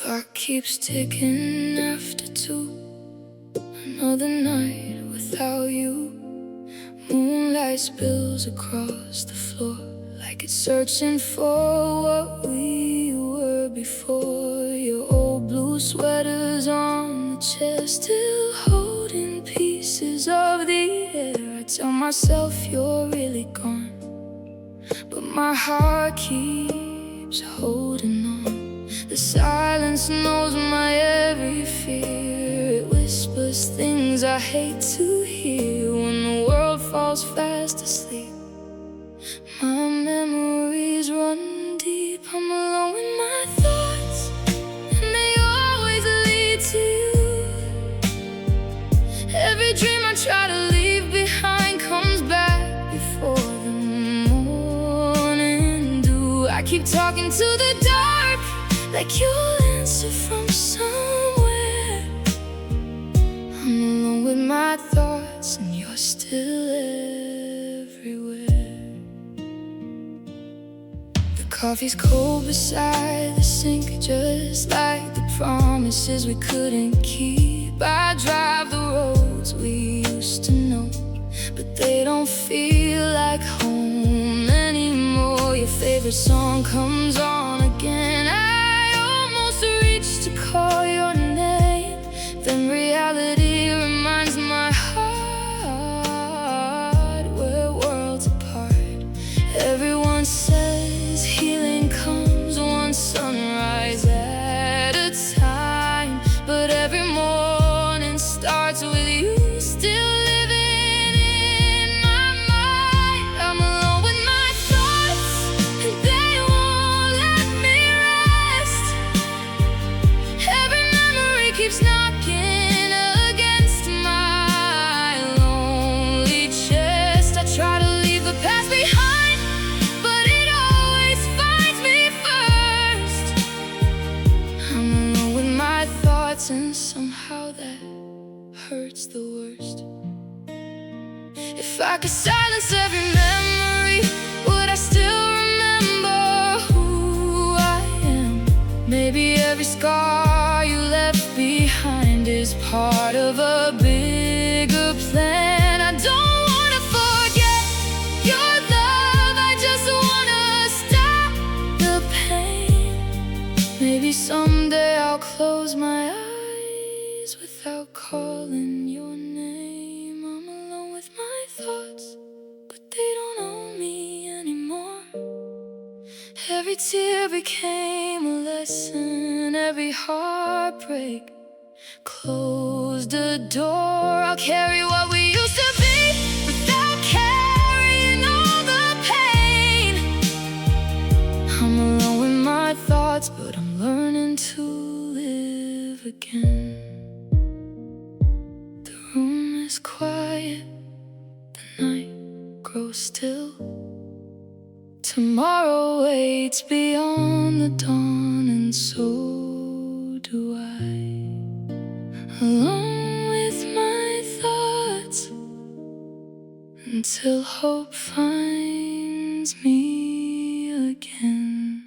clock keeps ticking after 2. Another night without you. Moonlight spills across the floor like it's searching for what we were before. Your old blue sweater's on the chair, still holding pieces of the air. I tell myself you're really gone, but my heart keeps holding on. The silence knows my every fear. It whispers things I hate to hear. When the world falls fast asleep, my memories run deep. I'm alone with my thoughts, and they always lead to you. Every dream I try to leave behind comes back before the morning dew. I keep talking to the dark like you'll answer from somewhere. I'm alone with my thoughts, and you're still everywhere. The coffee's cold beside the sink, just like the promises we couldn't keep. I drive the roads we used to know, but they don't feel like home anymore. Your favorite song comes on again. I almost reach to call your name, then reality reminds my heart we're worlds apart. Everyone says healing comes one sunrise at a time, but every morning starts with you still living in my mind. I'm alone with my thoughts, and they won't let me rest. Every memory keeps knocking against my lonely chest. I try to leave the past behind, but it always finds me first. I'm alone with my thoughts, and somehow that hurts the worst. If I could silence every memory, would I still remember who I am? Maybe every scar you left behind is part of a bigger plan. I don't wanna forget your love, I just wanna stop the pain. Maybe someday I'll close my eyes without calling your name. I'm alone with my thoughts, but they don't own me anymore. Every tear became a lesson, every heartbreak closed a door. I'll carry what we used to be without carrying all the pain. I'm alone with my thoughts, but I'm learning to live again. The room is quiet, the night grows still. Tomorrow waits beyond the dawn, and so do I. Alone with my thoughts until hope finds me again.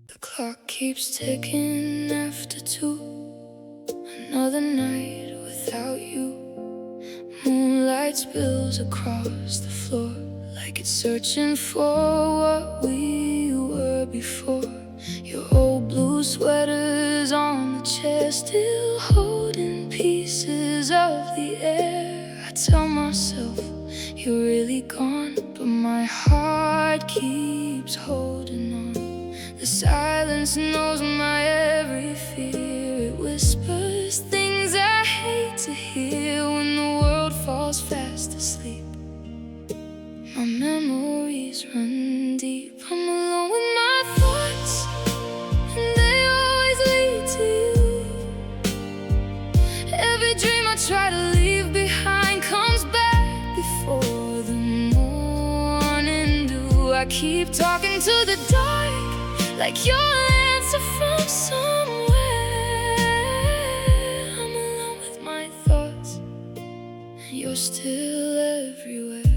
The clock keeps ticking after 2. Another night without you. Moonlight spills across the floor like it's searching for what we were before. Your old blue sweater's on the chair, still holding pieces of the air. I tell myself you're really gone, but my heart keeps holding on. The silence knows my every fear. It whispers things I hate to hear. When the world falls fast asleep, my memories run deep. I'm alone with my thoughts, and they always lead to you. Every dream I try to leave behind comes back before the morning dew. I keep talking to the dark like you'll answer from somewhere. I'm alone with my thoughts, and you're still everywhere.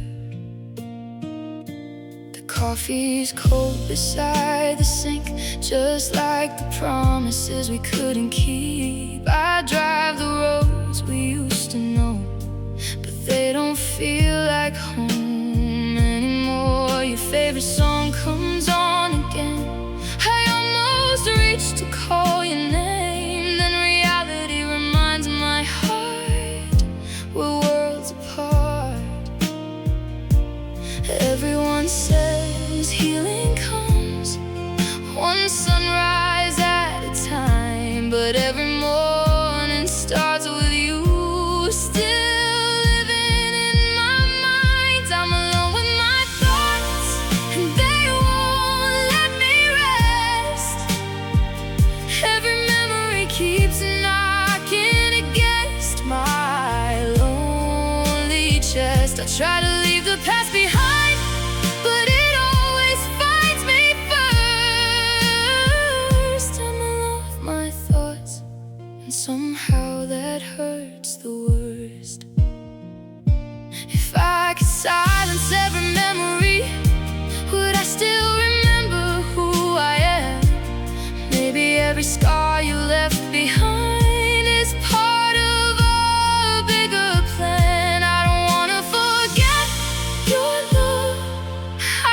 coffee's cold beside the sink, just like the promises we couldn't keep. I drive the roads we used to know, but they don't feel like home anymore. Your favorite song comes on again. I almost reached to call your name, then reality reminds my heart we're worlds apart. Everyone says healing comes one sunrise at a time, but every morning starts with you still living in my mind. I'm alone with my thoughts, and they won't let me rest. Every memory keeps knocking against my lonely chest. I try to leave the past behind, but it always finds me first. I'm alone with my thoughts, and somehow that hurts the worst. If I could silence every memory, would I still remember who I am? Maybe every scar you left behind is part of a bigger plan. I don't wanna forget your love,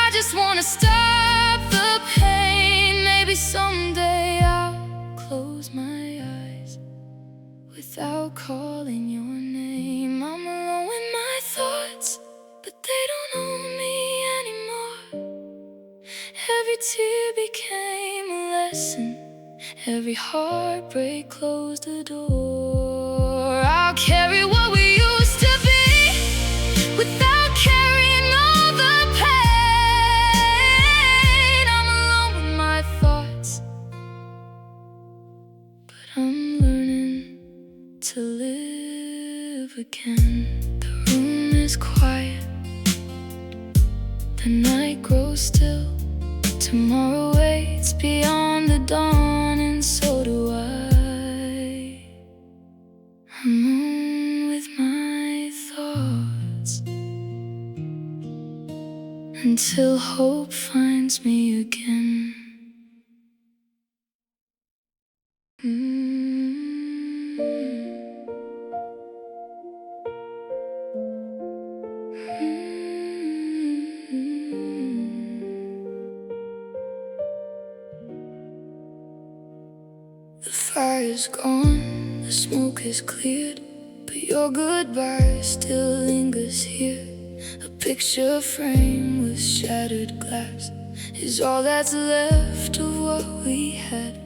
I just wanna stop the pain. Maybe someday I'll close my eyes without calling your name. I'm alone with my thoughts, but they don't own me anymore. Every tear became a lesson, every heartbreak closed the door. I'll carry what we used to be without carrying all the pain. I'm alone with my thoughts, but I'm learning to live again. The room is quiet, the night grows still. Tomorrow waits beyond the dawn, and so do I. I'm on with my thoughts until hope finds me again. The fire's gone, the smoke is cleared, but your goodbye still lingers here. A picture frame with shattered glass is all that's left of what we had.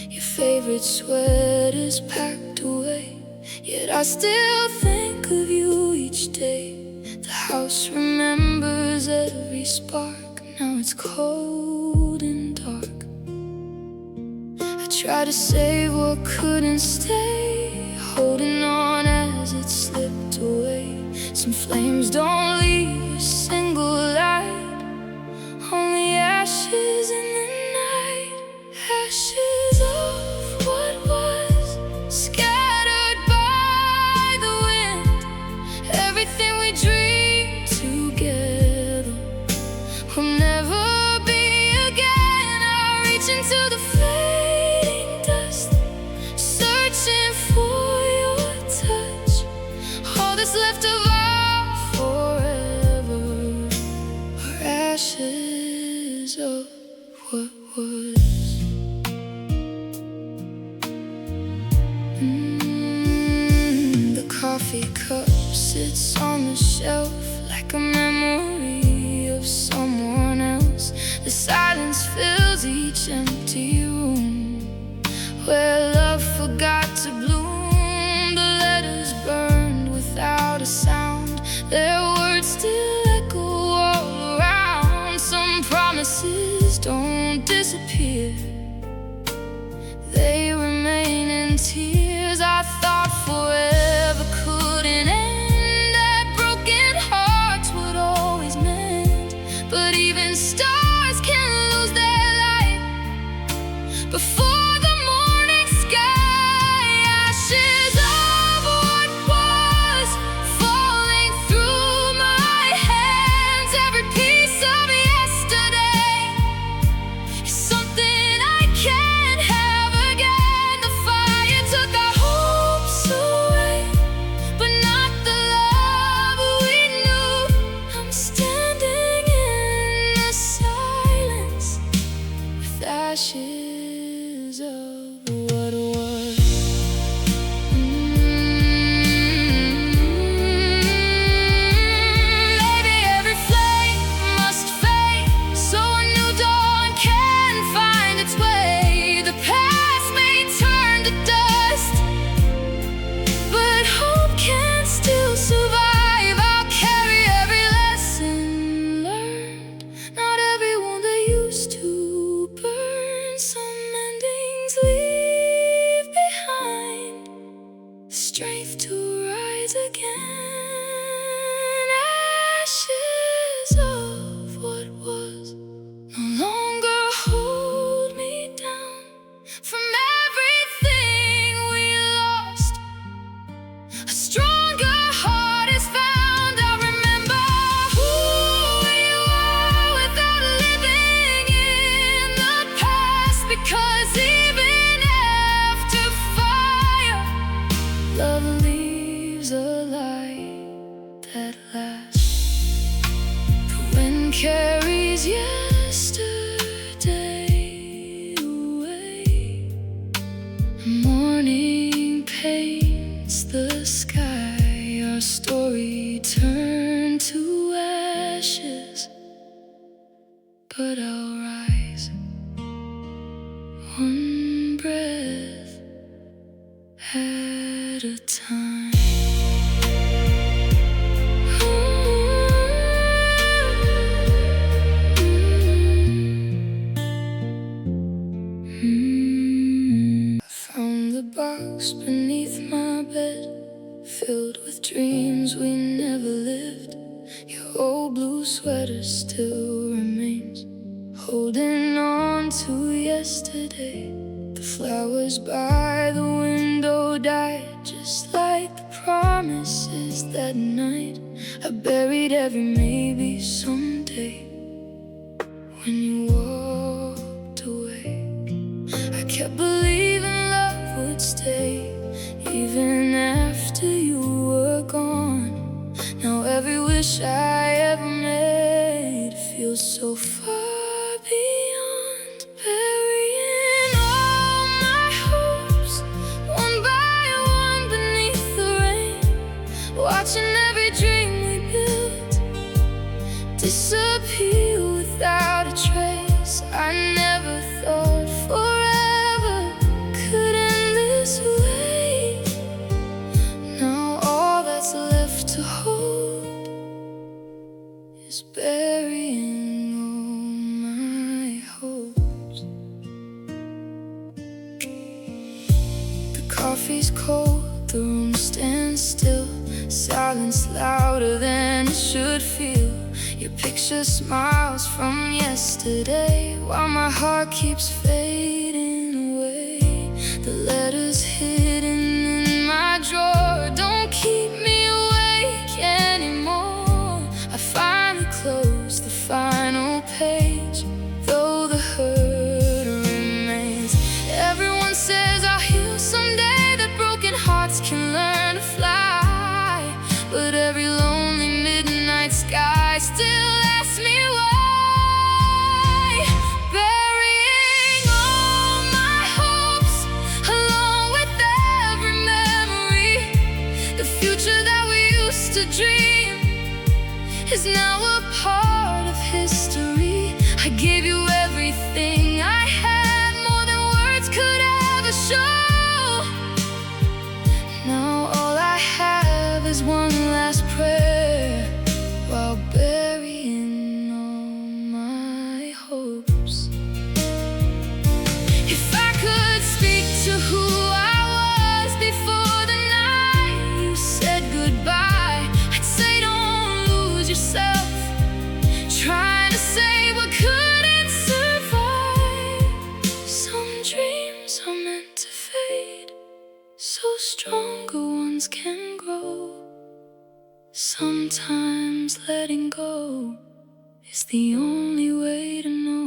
Your favorite sweater's packed away, yet I still think of you each day. The house remembers every spark, now it's cold and dark. I try to save what couldn't stay, holding on as it slipped away. Some flames don't leave a single light, only ashes in the night. Ashes of what was, scattered by the wind. Everything we dreamed together will never be again. I reach into the fading dust, searching for your touch. All that's left of our forever are ashes of what was. The coffee cup sits on the shelf like a memory of someone else. The silence fills each empty room where love forgot to bloom. The letters burned without a sound, their words still echo all around. Some promises don't disappear, they remain in tears. I thought forever couldn't end, that broken hearts would always mend. But even stars can lose their light before the morning sky. Ashes of what was, falling through my hands. Every piece of yesterday but I'll rise one breath at a time. Box beneath my bed, filled with dreams we never lived. Your old blue sweater still remains, holding on to yesterday. The flowers by the window died, just like the promises that night. I buried every maybe someday when you walked away. I kept believing would stay even after you were gone. Now every wish I ever made feels so far beyond. Burying all my hopes one by one beneath the rain, watching every dream we built disappear without a trace. I never thought forever could end this way. Now all that's left to hold is burying all my hopes. The coffee's cold, the room stands still, silence louder than it should feel. Your picture smiles from yesterday, while my heart keeps fading away. The letters hidden in my drawer don't keep me awake anymore. I finally closed the final page, though the hurt remains. Everyone says I'll heal someday, that broken hearts can learn to fly, but every lonely midnight sky still asks me why. Burying all my hopes along with every memory, the future that we used to dream is now a part of history. I gave you everything I had, more than words could ever show. Now all I have is one last prayer, while burying all my hopes. If I could speak to who I was before the night you said goodbye, I'd say don't lose yourself trying to say what couldn't survive. Some dreams are meant to fade, so stronger ones can grow. Sometimes letting go is the only way to know.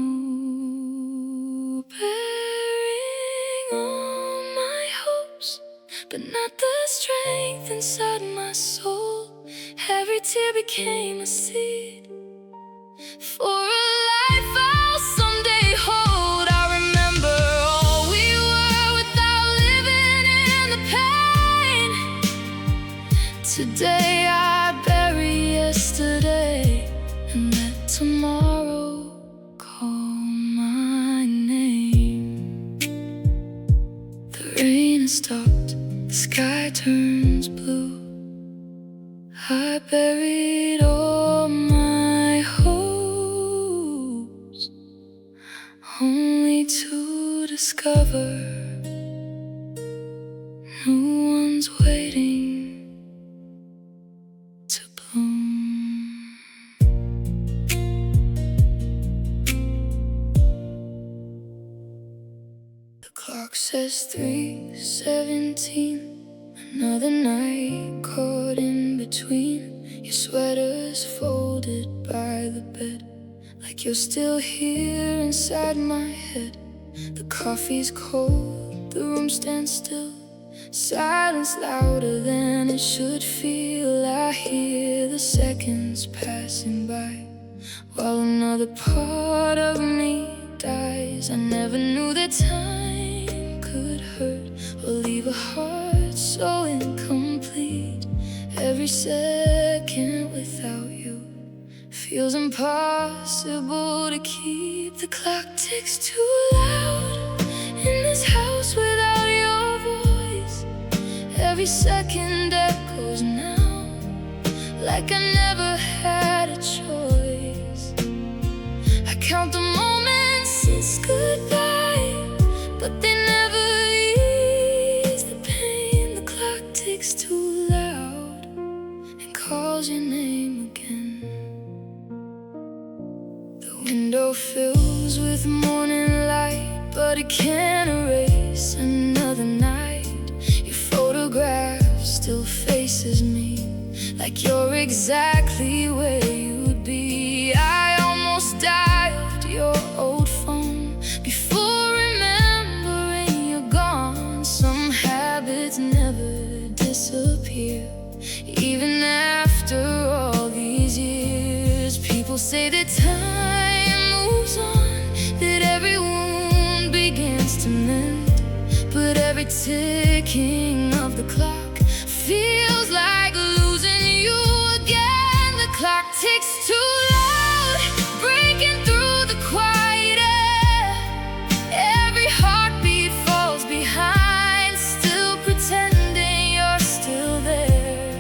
Burying all my hopes, but not the strength inside my soul. Every tear became a seed for a life I'll someday hold. I remember all we were without living in the pain. Today I bury yesterday and let tomorrow call my name. The rain has stopped, the sky turns blue. I buried all my hopes, only to discover new ones waiting to bloom. The clock says 3:17, another night caught in between. Your sweater's folded by the bed, like you're still here inside my head. The coffee's cold, the room stands still, silence louder than it should feel. I hear the seconds passing by, while another part of me dies. I never knew that time could hurt or leave a heart so incomplete. Every second without you feels Feels impossible to keep. The clock ticks too loud in this house without your voice. Every second echoes now, like I never had a choice. I count the moments since goodbye, but they never ease the pain. The clock ticks too loud and calls your name again. The window fills with morning light, but it can't erase another night. Your photograph still faces me, like you're exactly where you'd be. I almost dialed your old phone before remembering you're gone. Some habits never disappear, even after all these years. People say that time moves on, that every wound begins to mend, but every ticking of the clock feels like losing you again. The clock ticks too loud, breaking through the quiet air. Every heartbeat falls behind, still pretending you're still there.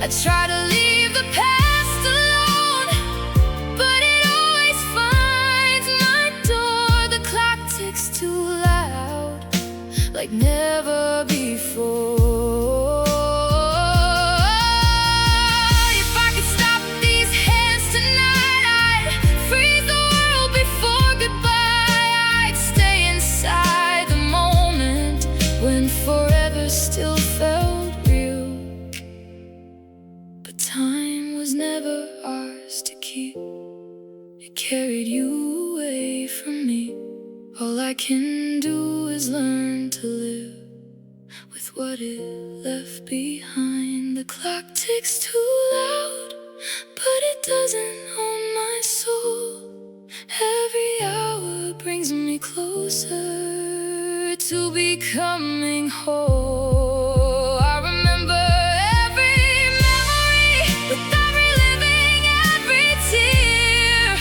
I try to leave the past alone, but it always finds my door. The clock ticks too loud, like never before. If I could stop these hands tonight, I'd freeze the world before goodbye. I'd stay inside the moment when forever still felt real. But time was never ours to keep. It carried you away from me. All I can do is learn to live with what it left behind. The clock ticks too loud, but it doesn't own my soul. Every hour brings me closer to becoming whole. I remember every memory, without reliving every tear.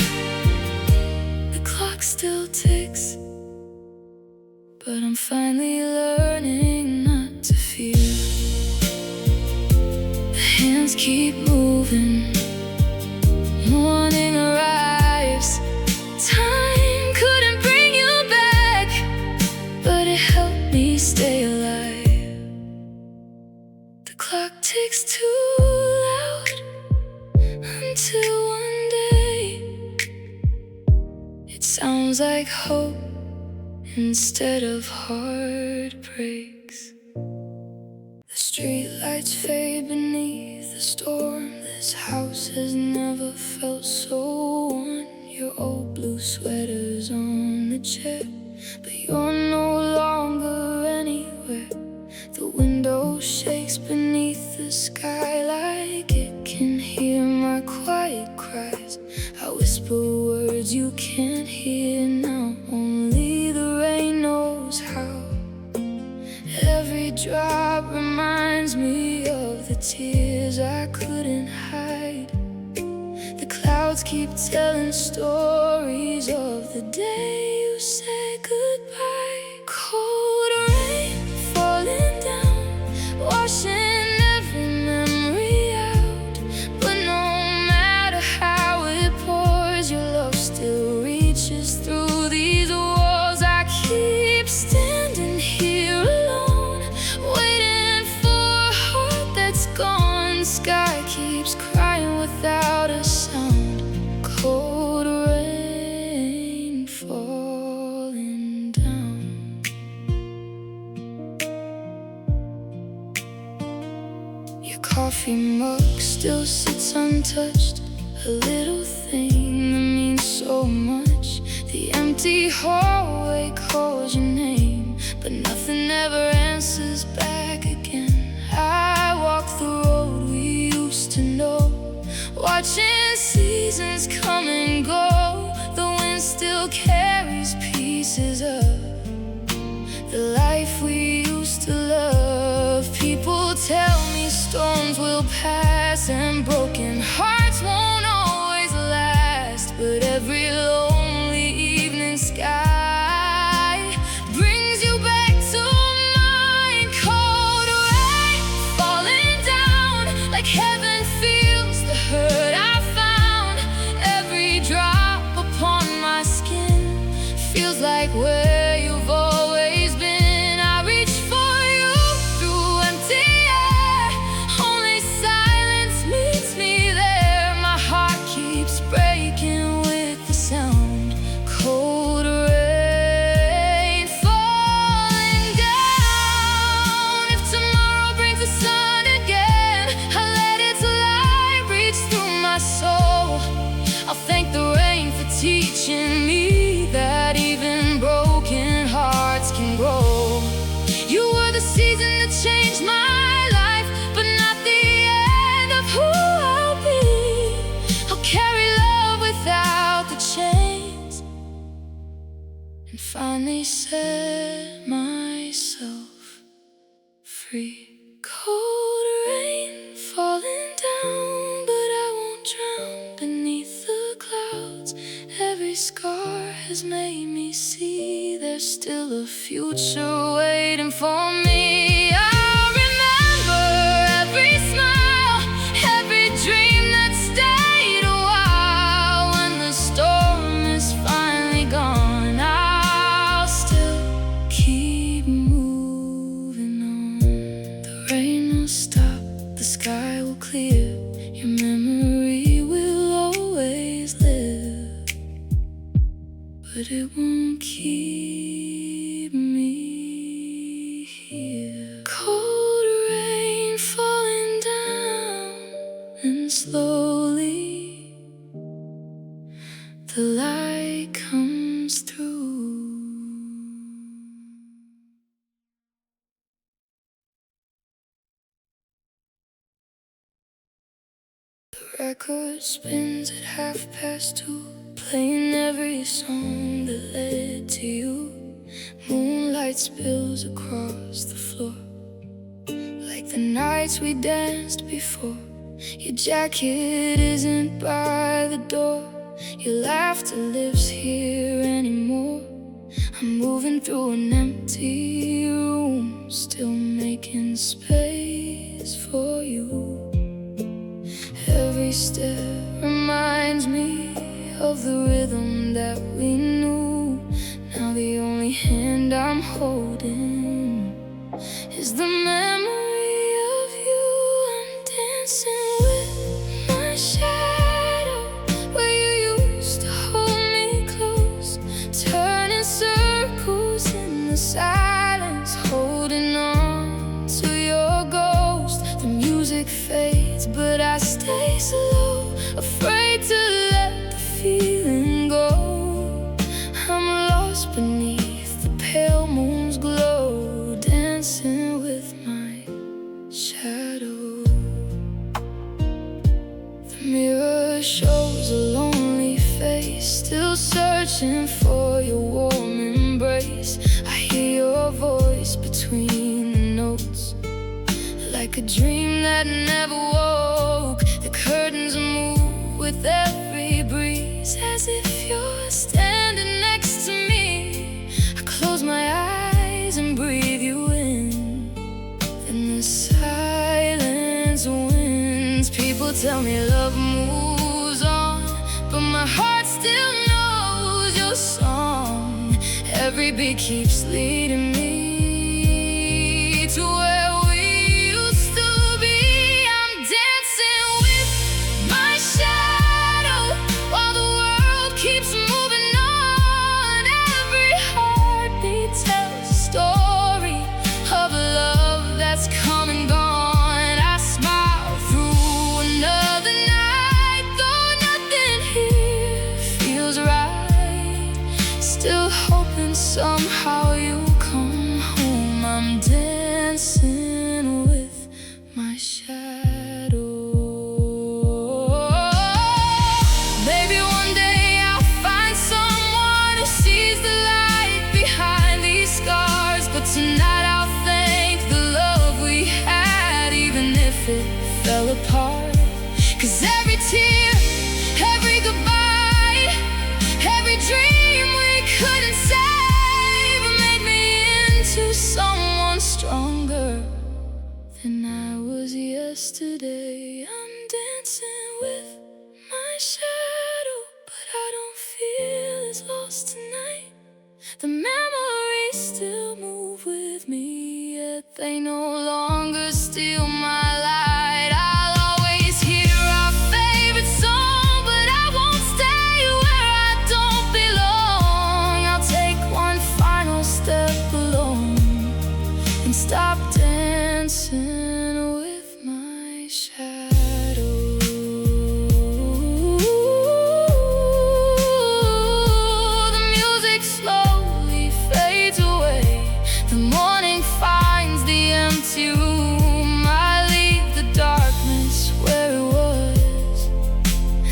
The clock still ticks, but I'm finally learning not to fear. The hands keep moving, morning arrives. Time couldn't bring you back, but it helped me stay alive. The clock ticks too loud until one day it sounds like hope instead of heartbreaks. The streetlights fade beneath the storm. This house has never felt so warm. Your old blue sweater's on the chair, but you're no longer anywhere. The window shakes beneath the sky like it can hear my quiet cries. I whisper words you can't hear now, only the rain knows how. Every drop reminds me of the tears I couldn't hide. The clouds keep telling stories of the day you said goodbye. Cold rain falling down, washing every memory out. But no matter how it pours, your love still reaches through these walls. I keep standing here alone, waiting for a heart that's gone. Sky keeps crying without a sound. Cold rain falling down. Your coffee mug still sits untouched, a little thing that means so much. The empty hallway calls your name, but nothing ever answers back again. I walk the road we used to know, watching seasons come and go. The wind still carries pieces of the life we used to love. People tell me storms will pass and broken hearts won't every lonely evening sky brings you back to mine. Cold rain falling down like heaven feels the hurt I found. Every drop upon my skin feels like where you've always been. I reach for you through empty air. Only silence meets me there. My heart keeps breaking with the sound. Cold rain falling down. If tomorrow brings the sun again, I'll let its light reach through my soul. I'll thank the rain for teaching me that even broken hearts can grow. You were the season that changed my life, but not the end of who I'll be. I'll carry love without the chains and finally set myself free. Cold rain falling down, but I won't drown beneath the clouds. Every scar has made me see there's still a future waiting for me. I'll remember every smile, every dream that stayed a while. When the storm is finally gone, I'll still keep moving on. The rain will stop, the sky will clear, your memory will always live, but it won't keep me here. Cold rain falling down, and slowly the light comes through. The record spins at 2:30, playing every song that led to you. Moonlight spills across the floor like the nights we danced before. Your jacket isn't by the door, your laughter lives here anymore. I'm moving through an empty room, still making space for you. Every step reminds me of the rhythm that we knew. Now the only hand I'm holding is the memory of you. I'm dancing with my shadow where you used to hold me close, turning circles in the silence, holding on to your ghost. The music fades, but I stay slow, afraid to let the feeling go. I'm lost beneath the pale moon's glow, dancing with my shadow. The mirror shows a lonely face, still searching for your warm embrace. I hear your voice between the notes, like a dream that never woke. The curtains move with every breeze, as if you're standing next to me. I close my eyes and breathe you in, then the silence wins. People tell me love moves on, but my heart still knows your song. Every beat keeps leading me to where we used to be. I'm dancing with my shadow while the world keeps moving on. Every heartbeat tells a story of a love that's come and gone. I smile through another night, though nothing here feels right. Still hoping somehow you'll come home. I'm dancing with my shadow. Maybe one day I'll find someone who sees the light behind these scars, but tonight I'll thank the love we had, even if it fell apart. 'Cause every tear, every goodbye yesterday. I'm dancing with my shadow, but I don't feel as lost tonight. The memories still move with me, yet they no longer steal my light. I'll always hear our favorite song, but I won't stay where I don't belong. I'll take one final step alone and stop dancing with my shadow. The music slowly fades away. The morning finds the empty room. I leave the darkness where it was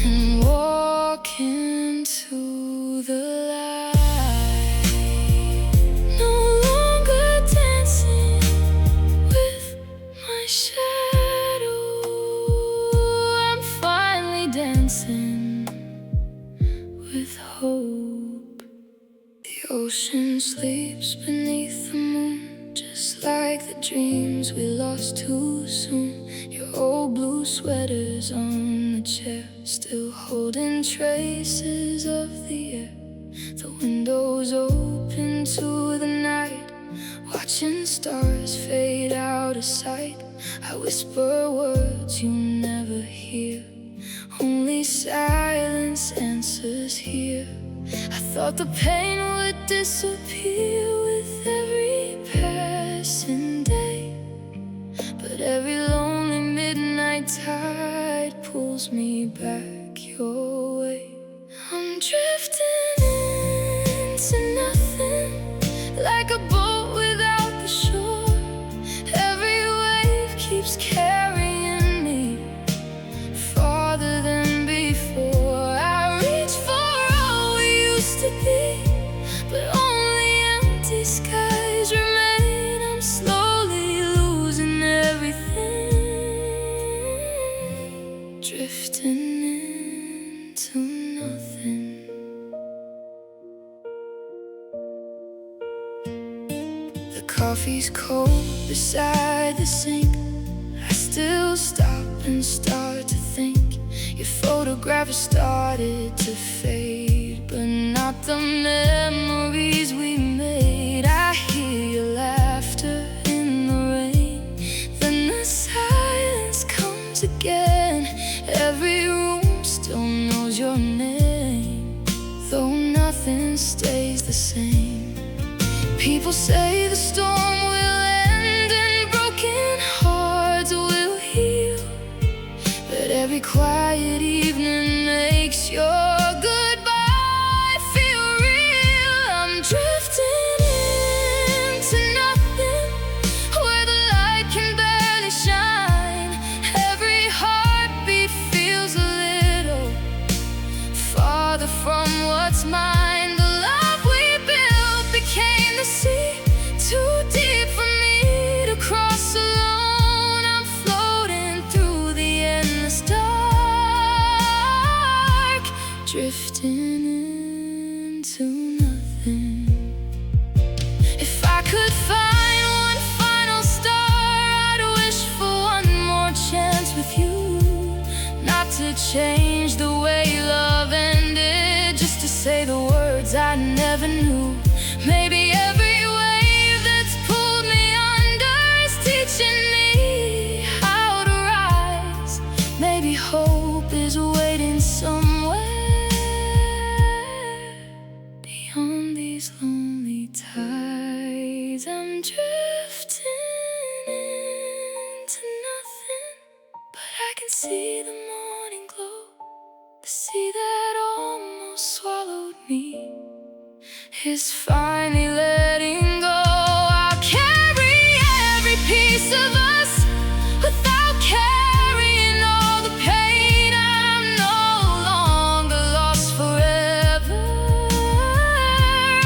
and walk into the light. No longer dancing with my shadow. I'm finally dancing with hope. The ocean sleeps beneath the moon, just like the dreams we lost too soon. Your old blue sweater's on the chair, still holding traces of the air. The window's open to the night, watching stars fade out of sight. I whisper words you never hear, only silence answers here. I thought the pain would disappear with every passing day, but every lonely midnight tide pulls me back your way. I'm drifting into nothing, like a boat without the shore. Every wave keeps carrying me farther than before. I reach for all we used to be, but only empty skies remain. I'm slowly losing everything, drifting into nothing. The coffee's cold beside the sink. I still stop and start to think. Your photograph has started to fade, but not the memories we made. I hear your laughter in the rain, then the silence comes again. Every room still knows your name, though nothing stays the same. People say the storm will end and broken hearts will heal, but every quiet evening makes your goodbye feel real. I'm drifting into nothing, where the light can barely shine. Every heartbeat feels a little farther from what's mine. The love we built became the sea, too deep for me to cross alone. I'm floating through the endless dark, drifting into nothing. If I could find one final star, I'd wish for one more chance with you. Not to change the way love ended, just to say the words I never knew. Maybe every wave that's pulled me under is teaching me how to rise. Maybe hope is waiting somewhere beyond these lonely tides. I'm drifting into nothing, but I can see the morning glow. The sea that almost swallowed me is finally letting go. I'll carry every piece of us without carrying all the pain. I'm no longer lost forever.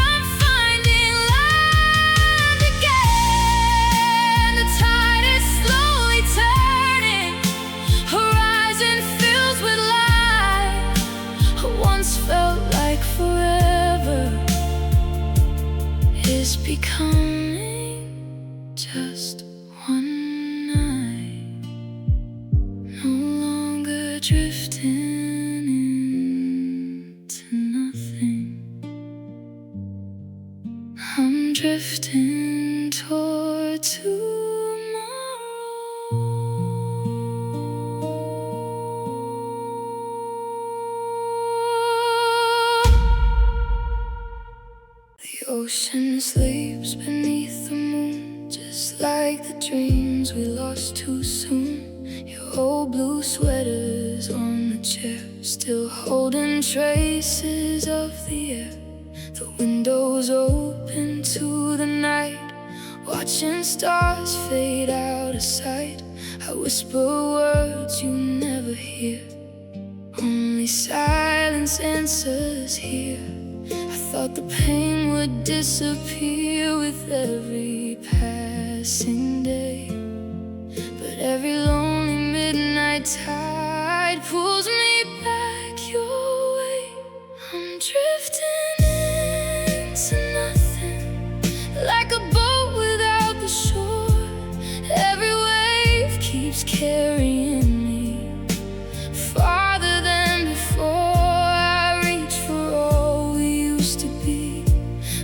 I'm finding land again. The tide is slowly turning, horizon fills with light. Once felt like forever is becoming just one night. drifting toward tomorrow. The ocean sleeps beneath the moon, just like the dreams we lost too soon. Your old blue sweater's on the chair, still holding traces of the air. The windows open to the night, watching stars fade out of sight. I whisper words you never hear, only silence answers here. I thought the pain would disappear with every passing day, but every lonely midnight tide pulls me back your way. I'm drifting into nothing, like a boat without the shore. Every wave keeps carrying me farther than before. I reach for all we used to be,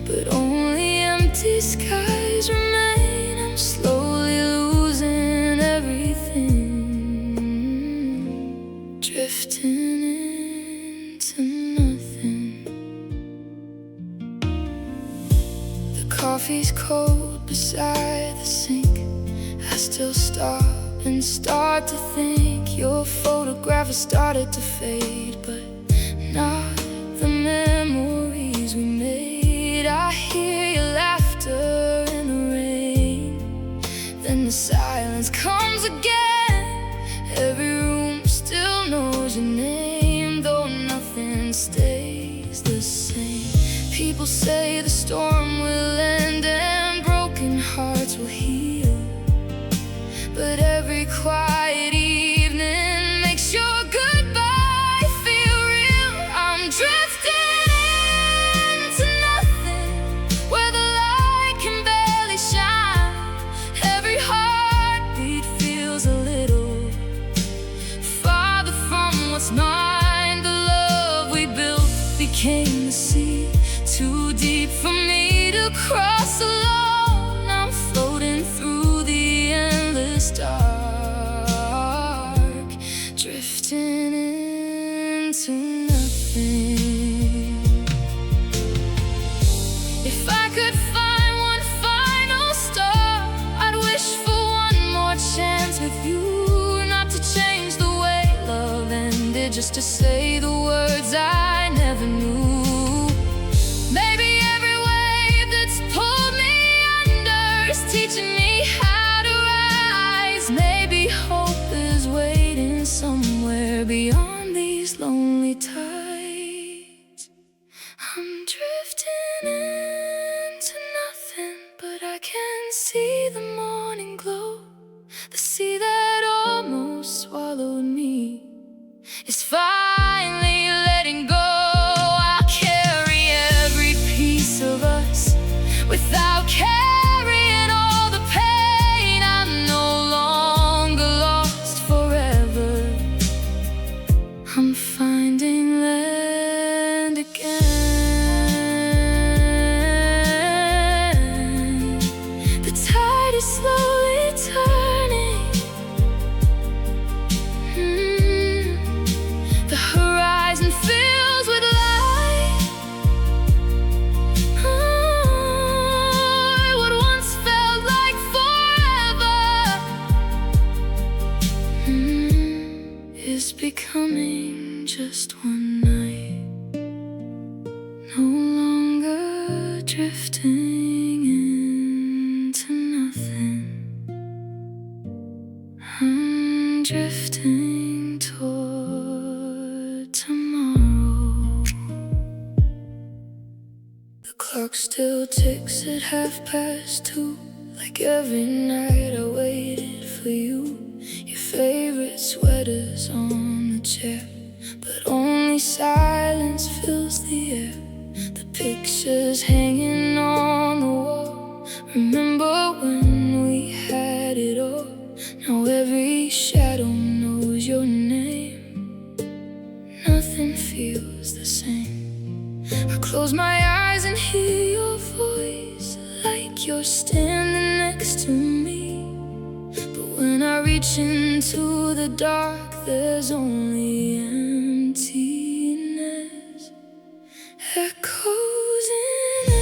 but only empty skies remain. I'm slowly losing everything, drifting into nothing. The coffee's cold beside the sink. I still stop and start to think. Your photograph has started to fade, but not the memories we made. I hear your laughter in the rain, then the silence comes again. Every room still knows your name, though nothing stays the same. People say the storm will end and broken hearts will heal, but every quiet evening makes your goodbye feel real. I'm drifting into nothing, where the light can barely shine. Every heartbeat feels a little farther from what's mine. The love we built became the sea, too deep for me to cross alone. I'm floating through the endless dark, drifting into nothing. If I could find one final star, I'd wish for one more chance with you. Not to change the way love ended, just to say the words I never knew. Maybe every wave that's pulled me under is teaching me how to rise. Maybe hope is waiting somewhere beyond these lonely tides. I'm drifting into nothing, but I can see the morning glow. The sea that almost swallowed me is finally letting go. I'll carry every piece of us without carrying all the pain. I'm no longer lost forever. I'm finding land again. The tide is slowly turning. The horizon fills with light. What once felt like forever is becoming just one night. No longer drifting into nothing. I'm drifting toward tomorrow. The clock still ticks at 2:30. Like every night I waited for you. Your favorite sweater's on the chair, but only silence fills the air. The pictures hanging on the wall, remember when we had it all. Now every shadow knows your name. Nothing feels the same. I close my eyes and hear your voice, like you're standing next to me. But when I reach into the dark, there's only emptiness. Echoes in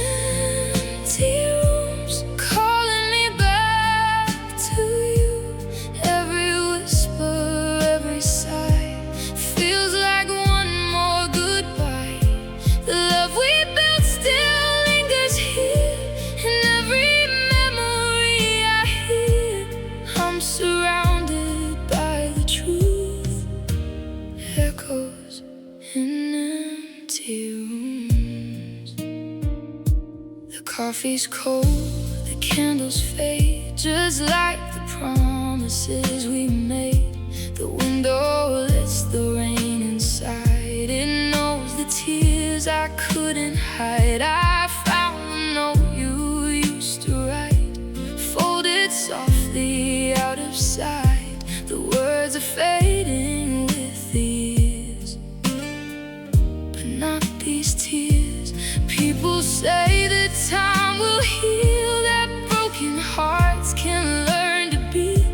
empty rooms, calling me back to you. Every whisper, every sigh feels like one more goodbye. The love we built still lingers here. In every memory I hear, I'm surrounded by the truth. Echoes in empty rooms. The coffee's cold, the candles fade, just like the promises we made. The window lets the rain inside. It knows the tears I couldn't hide. I found the note you used to write, folded softly out of sight. The words are fading with the years, but not these tears. People say that time will heal, that broken hearts can learn to beat.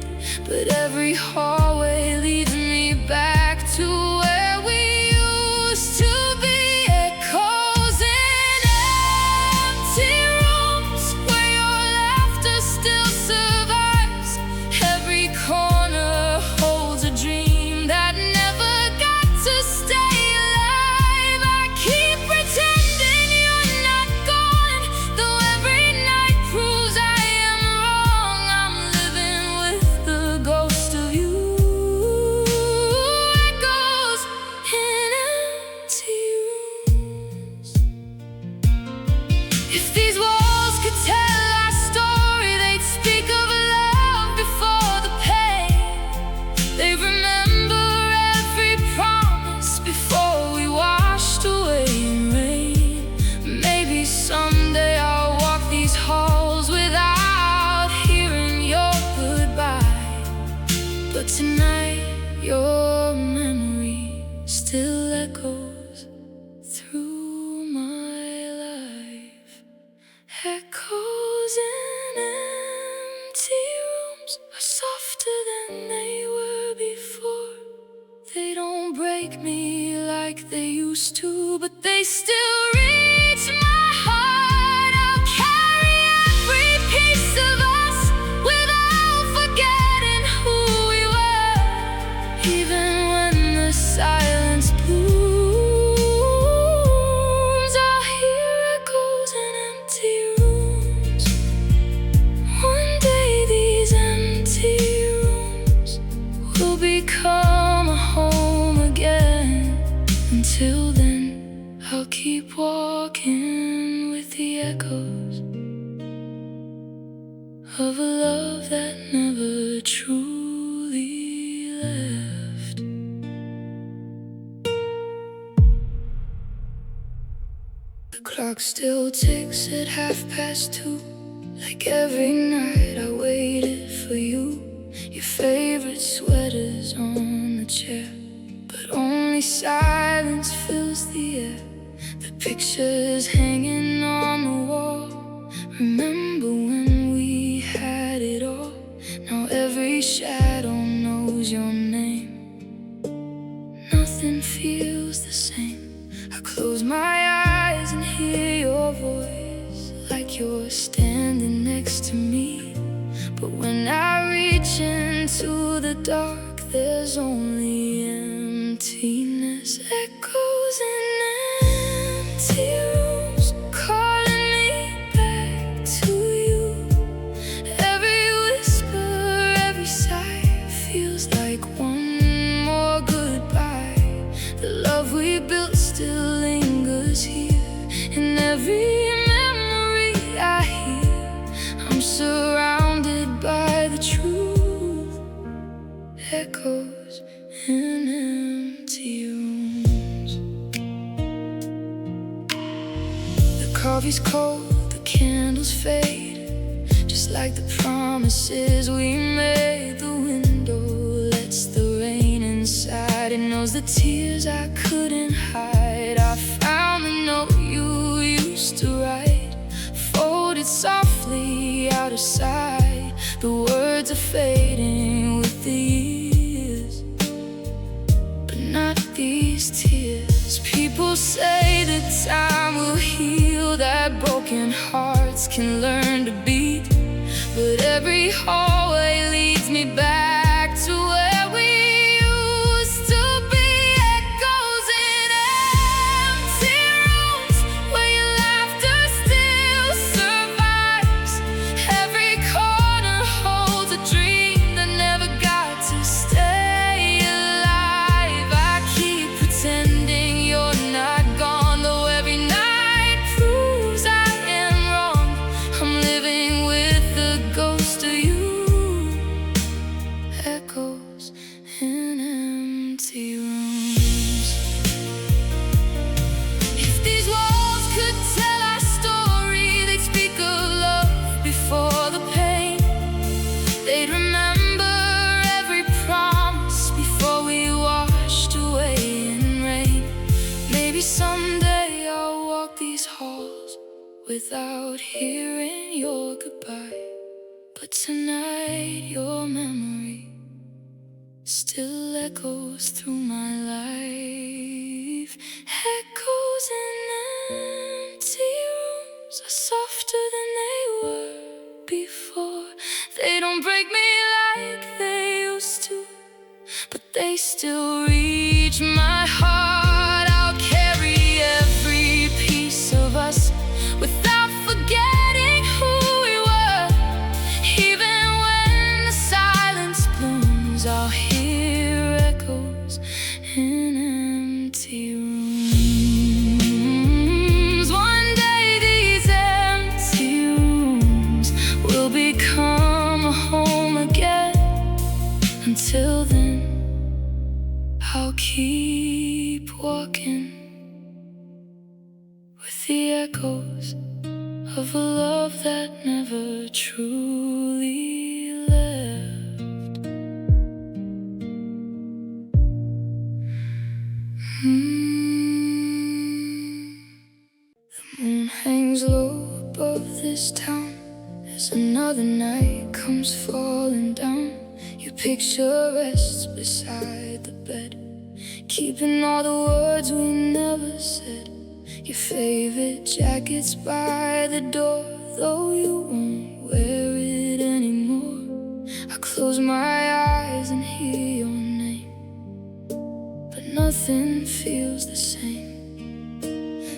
But every hallway leads me back to where we used to be. Echoes in empty rooms, where your laughter still survives. Every corner holds a dream that never got to stay alive. I keep pretending you're not gone, though every night proves I am wrong. I'm living with the ghost of you. Echoes in empty rooms. If these walls could tell our story, they'd speak of love before the pain. They remember every promise before we washed away in rain. Maybe someday I'll walk these halls without hearing your goodbye. But tonight your memory still echoes through my life. Echoes in empty rooms are softer than they were before. They don't break me like they used to, but they still reach my heart. I'll carry every piece of us without forgetting who we were. Even when the silence blooms, I'll hear echoes in empty rooms. One day these empty rooms will become a home again. Until then, I'll keep walking with the echoes of a love that never truly left. The clock still ticks at 2:30. Like every night I waited for you. Your favorite sweater's on the chair, but only silence fills the air. The pictures hanging on the wall, remember when we had it all. Now every shadow knows your name. Nothing feels the same. I close my eyes and hear your voice, like you're standing next to me. But when I reach into the dark, there's only emptiness. Echoes in empty rooms, calling me back to you. Every whisper, every sigh feels like one more goodbye. The love we built still lingers here. In every memory I hear, I'm surrounded by the truth. Echoes in empty rooms. The coffee's cold, the candles fade, just like the promises we made. The window lets the rain inside. It knows the tears I couldn't hide. I found the note you used to write, folded softly fading with the years, but not these tears. People say that time will heal, that broken hearts can learn to beat, but every hallway leads me back to where we used to be. Echoes in empty rooms where your laughter still survives. Every corner holds a dream that never got to stay alive. I keep pretending you're not gone, though every night proves I am wrong. I'm living with the ghost of you. Echoes in empty rooms. If these walls could tell our story, they'd speak of love before the pain. They'd remember every promise before we washed away in rain. Maybe someday I'll walk these halls without hearing your goodbye, but tonight your memory still echoes through my life. Echoes in empty rooms are softer than they were before. They don't break me like they used to, but they still reach my heart. I'll carry every piece of us without forgetting who we were. Even when the silence blooms, I'll hear echoes in empty rooms. One day these empty rooms will become a home again. Until then, I'll keep walking with the echoes of a love that never truly left. The moon hangs low above this town as another night comes falling down. Your picture rests beside the bed, keeping all the words we never said. Your favorite jacket's by the door, though you won't wear it anymore. I close my eyes and hear your name, but nothing feels the same.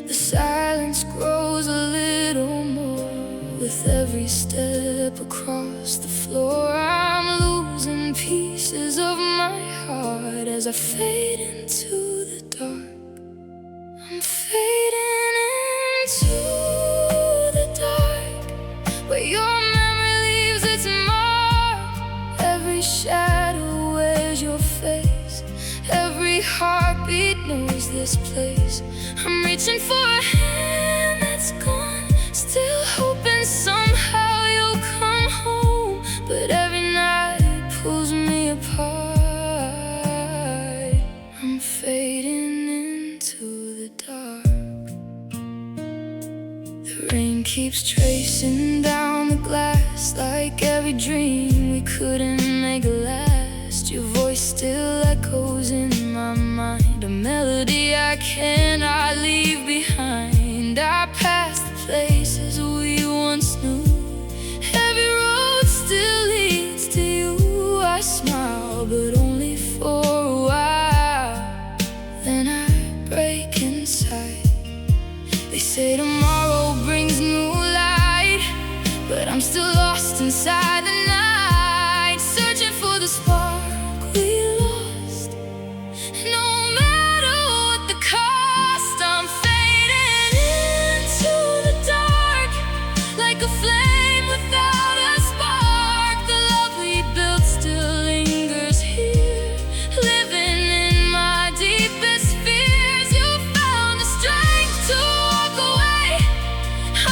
The silence grows a little more with every step across the floor. I'm losing pieces of my heart as I fade into the dark. I'm fading into the dark, where your memory leaves its mark. Every shadow wears your face, every heartbeat knows this place. I'm reaching for a hand that's gone, still hoping somehow you'll come home, but every night pulls me apart. I'm fading into the dark. The rain keeps tracing down the glass, like every dream we couldn't make last. Your voice still echoes in my mind, a melody I cannot leave behind. I pass the places we once knew, every road still leads to you. I smile, but only for a while, then I break inside. They say tomorrow brings new light, but I'm still lost inside the night, searching for the spark we lost. No matter what the cost, I'm fading into the dark, like a flame without a spark. The love we built still lingers here, living in my deepest fears. You found the strength to walk away,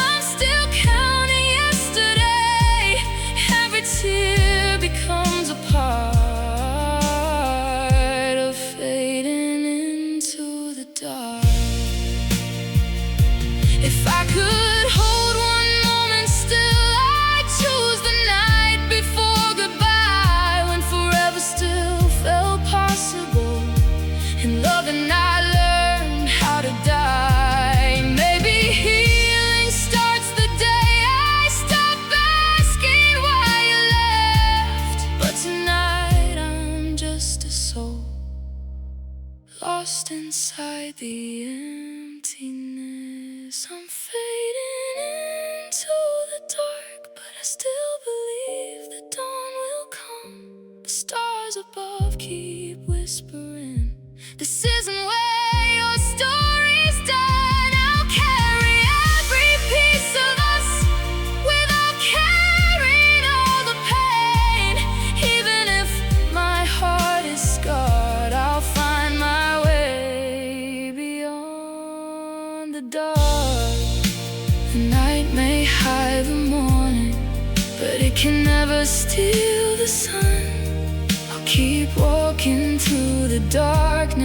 I'm still counting yesterday. stars above keep whispering, this isn't where your story's done. I'll carry every piece of us without carrying all the pain. Even if my heart is scarred, I'll find my way beyond the dark. The night may hide the morning, but it can never steal the sun. I'll keep walking through the darkness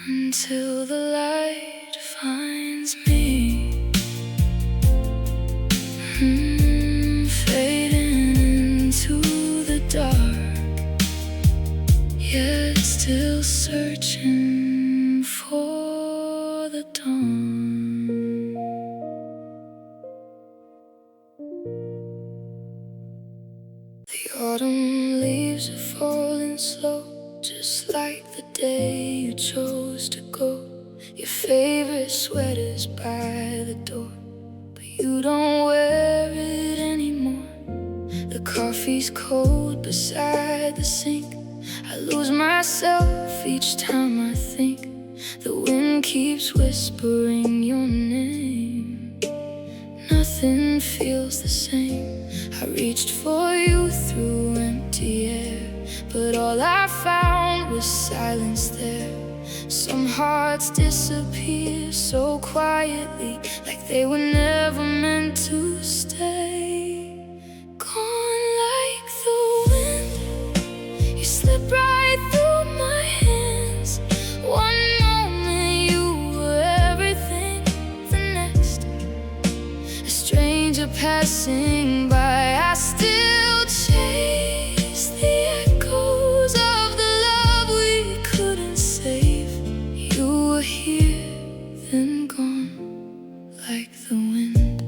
until the light finds me. Fading into the dark, yet still searching for the dawn. The autumn leaves are falling slow, just like the day you chose to go. Your favorite sweater's by the door, but you don't wear it anymore. The coffee's cold beside the sink. I lose myself each time I think. The wind keeps whispering your name. Nothing feels the same. I reached for you through empty air, but all I found was silence there. Some hearts disappear so quietly, like they were never meant to stay. Gone like the wind, you slip right through my hands. One moment you were everything, the next a stranger passing by. I still chase the echoes of the love we couldn't save. You were here, then gone like the wind.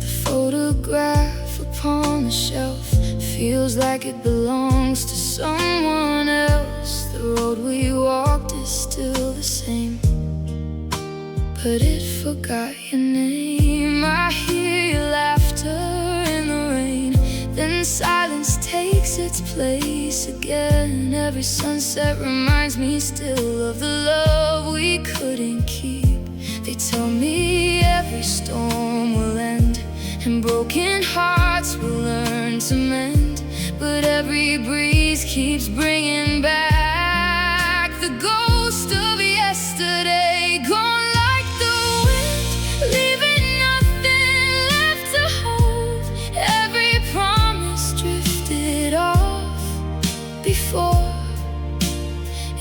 The photograph upon the shelf feels like it belongs to someone else. The road we walked is still the same, but it forgot your name. I hear your laughter in the rain, then silence takes its place again. Every sunset reminds me still of the love we couldn't keep. They tell me every storm will end, and broken hearts will learn to mend. But every breeze keeps bringing back the ghost of yesterday. Gone like the wind, leaving nothing left to hold. Every promise drifted off before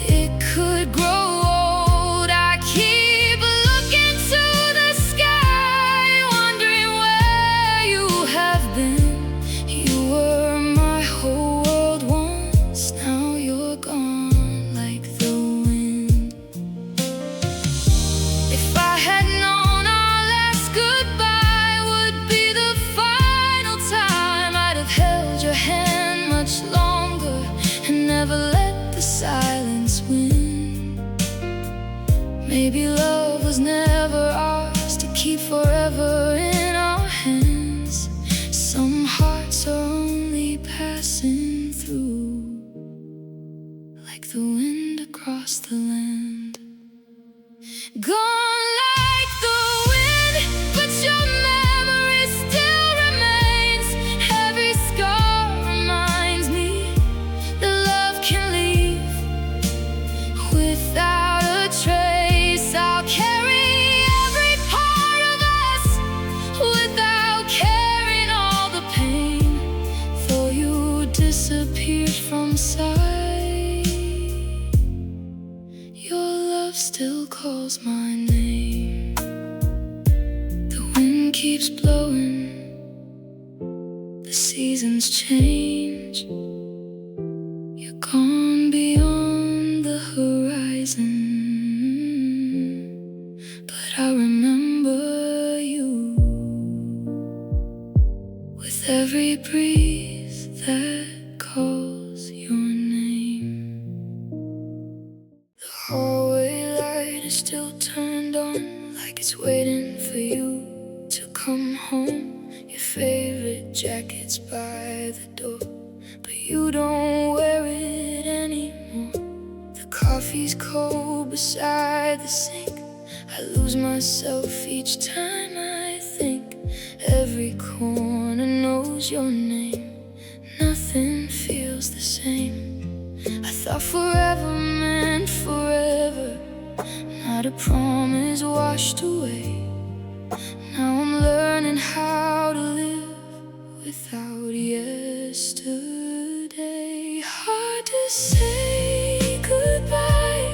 it could grow old. I keep looking to the sky, wondering where you have been. You were my whole world once, now you're gone like the wind. If I had known our last goodbye would be the final time, I'd have held your hand much longer and never let the silence win. Maybe love was never ours to keep forever in our hands. Some hearts are only passing through, like the wind across the land. Gone like the wind, but your memory still remains. Every scar reminds me that love can leave without a trace. I'll carry every part of us without carrying all the pain. Though you disappeared from sight, your love still calls my name. The wind keeps blowing, the seasons change. You're gone beyond the horizon, but I remember you with every breeze that calls your name. The hallway light is still turned on, like it's waiting for you to come home. jackets by the door, but you don't wear it anymore. The coffee's cold beside the sink. I lose myself each time I think. Every corner knows your name. Nothing feels the same. I thought forever meant forever. Not a promise washed away. Now I'm learning how to live without yesterday. Hard to say goodbye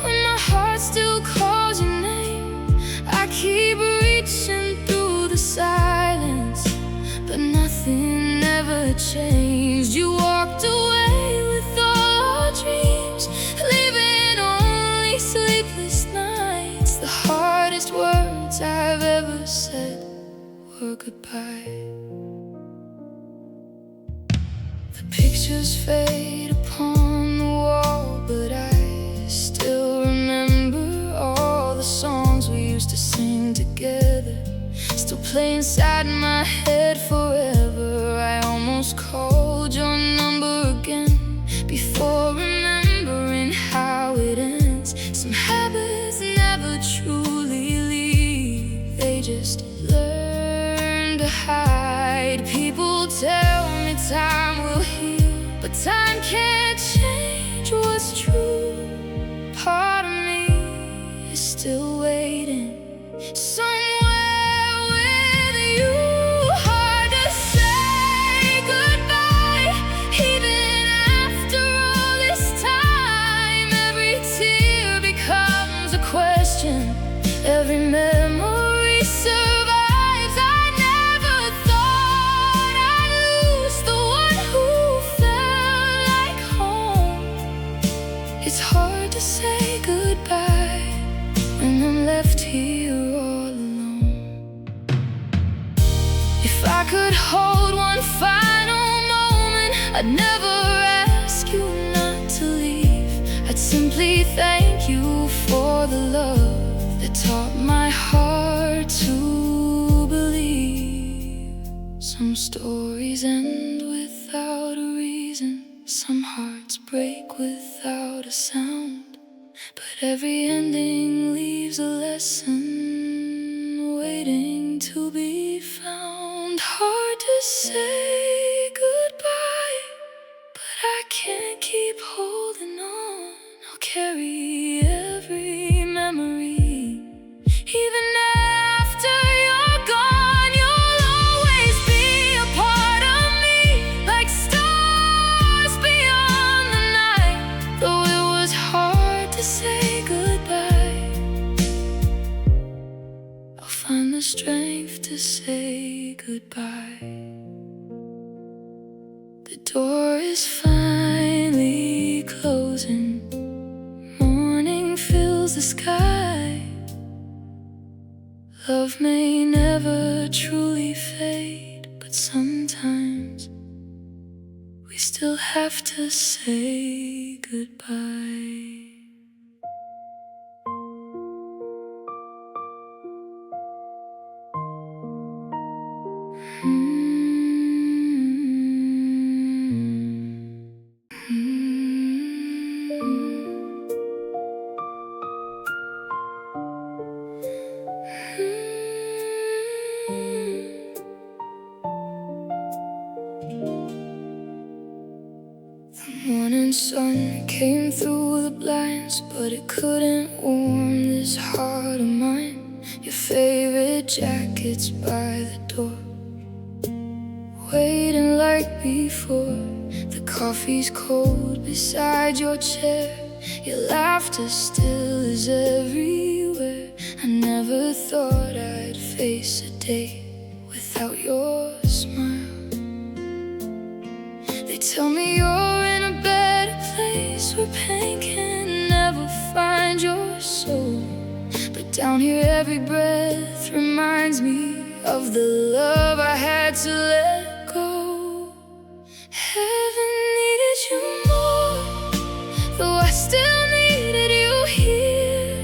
when my heart still calls your name. I keep reaching through the silence, but nothing ever changed. You walked away with all our dreams, leaving only sleepless nights. The hardest words I've ever said were goodbye. The pictures fade upon the wall, but I still remember all the songs we used to sing together, still play inside my head forever. I almost called your number again before remembering how it ends. Some habits never truly leave, they just learn to hide. People tell me time will heal, but time can't change what's true. Part of me is still waiting somewhere with you. Hard to say goodbye, even after all this time. Every tear becomes a question, every memory survives. I never thought I'd lose the one who felt like home. It's hard to say goodbye when I'm left here all alone. If I could hold one final moment, I'd never ask you not to leave. I'd simply thank you for the love that taught my heart to believe. Some stories end without a reason, some hearts break without a sound, but every ending leaves a lesson waiting to be found. Hard to say goodbye, but I can't keep holding on. I'll carry every memory, even after you're gone. You'll always be a part of me, like stars beyond the night. Though it was hard to say goodbye, I'll find the strength to say goodbye. The door is finally closing, morning fills the sky. Love may never truly fade, but sometimes we still have to say goodbye. The morning sun came through the blinds, but it couldn't warm this heart of mine. Your favorite jacket's by the door, waiting like before. The coffee's cold beside your chair. Your laughter still is everywhere. I never thought I'd face a day without your smile. They tell me you're in a better place, where pain can never find your soul. But down here every breath reminds me of the love I had to let go. Heaven needed you more, though I still needed you here.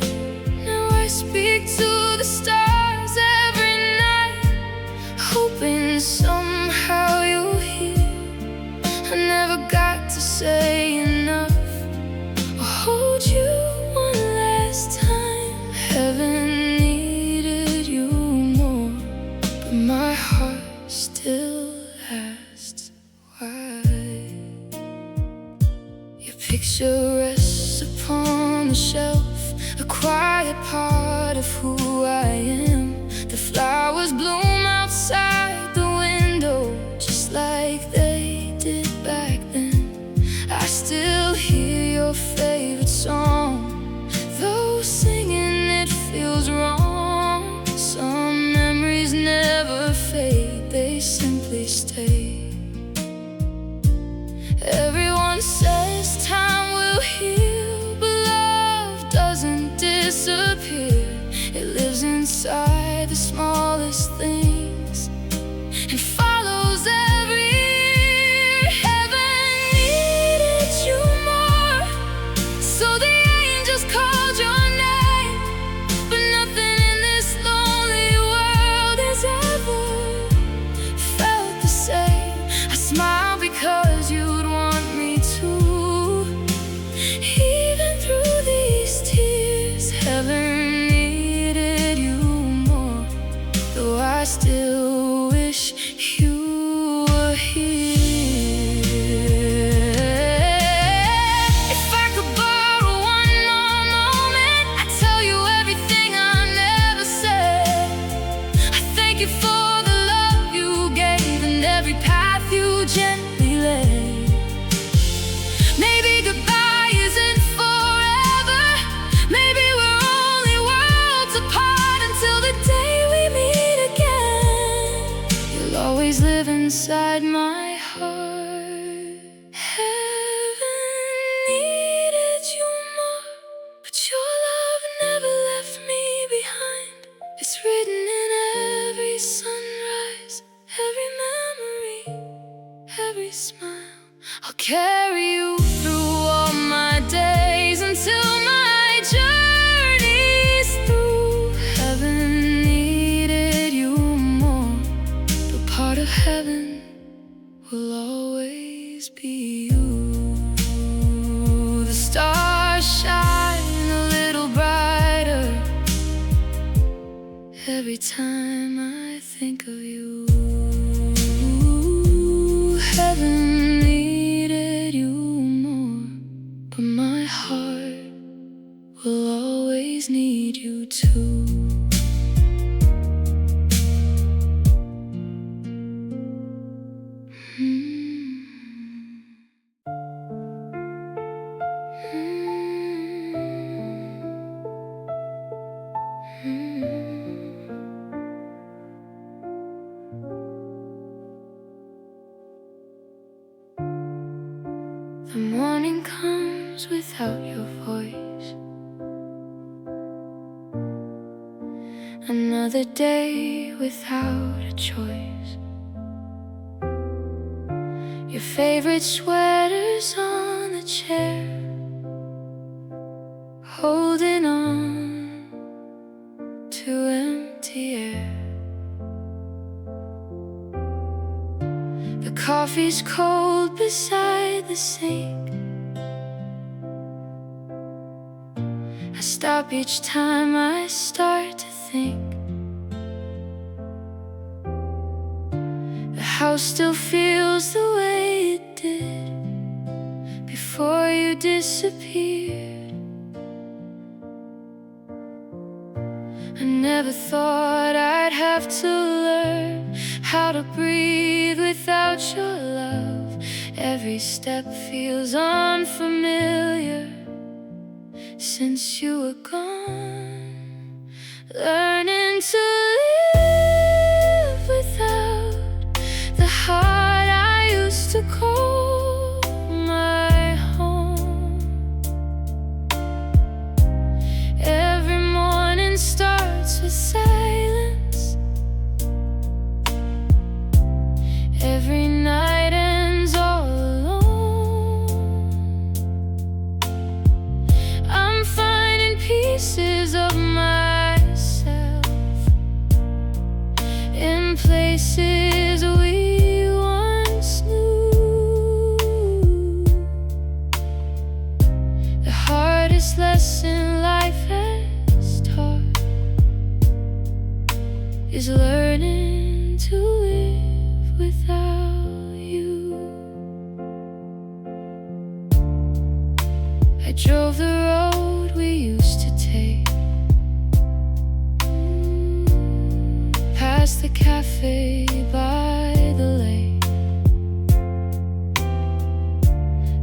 Now I speak to the stars every night, hoping somehow hold you one last time. Heaven needed you more, but my heart still asks why. Your picture rests upon the shelf, a quiet part of who I am. The flowers bloom outside the window, just like they did back then. I still hear your favorite song, though singing it feels wrong. Some memories never fade, they simply stay. Everyone says time will heal, but love doesn't disappear. It lives inside the smallest things and follows every year. Heaven needed you more, so the angels called your name. But nothing in this lonely world has ever felt the same. I smile because you'd want me to. Even through these tears, heaven needed you more, though I still wish you were here. If I could borrow one more moment, I'd tell you everything I never said. I thank you for the love you gave and every path you gently led. Maybe goodbye isn't forever, maybe we're only worlds apart until the day we meet again. You'll always live inside my heart. Heaven needed you more, but your love never left me behind. It's written in every sunrise, every memory, every smile. I'll carry you through all my days until my journey's through. Heaven needed you more, but part of heaven will always be you. The stars shine a little brighter every time I think of you. Heaven needed you more, but my heart will always need you too. The morning comes without your voice, another day without a choice. Your favorite sweater's on the chair, holding on to empty air. The coffee's cold beside the sink. I stop each time I start to think. The house still feels the way it did before you disappeared. I never thought I'd have to learn how to breathe without your love. Every step feels unfamiliar since you were gone. Learning to live without the heart I used to call my home. Every morning starts with silence, every night ends all alone. I'm finding pieces of myself in places we once knew. The heart is hardest lesson life has taught is learning to live without you. I drove the road we used to take, past the cafe by the lake.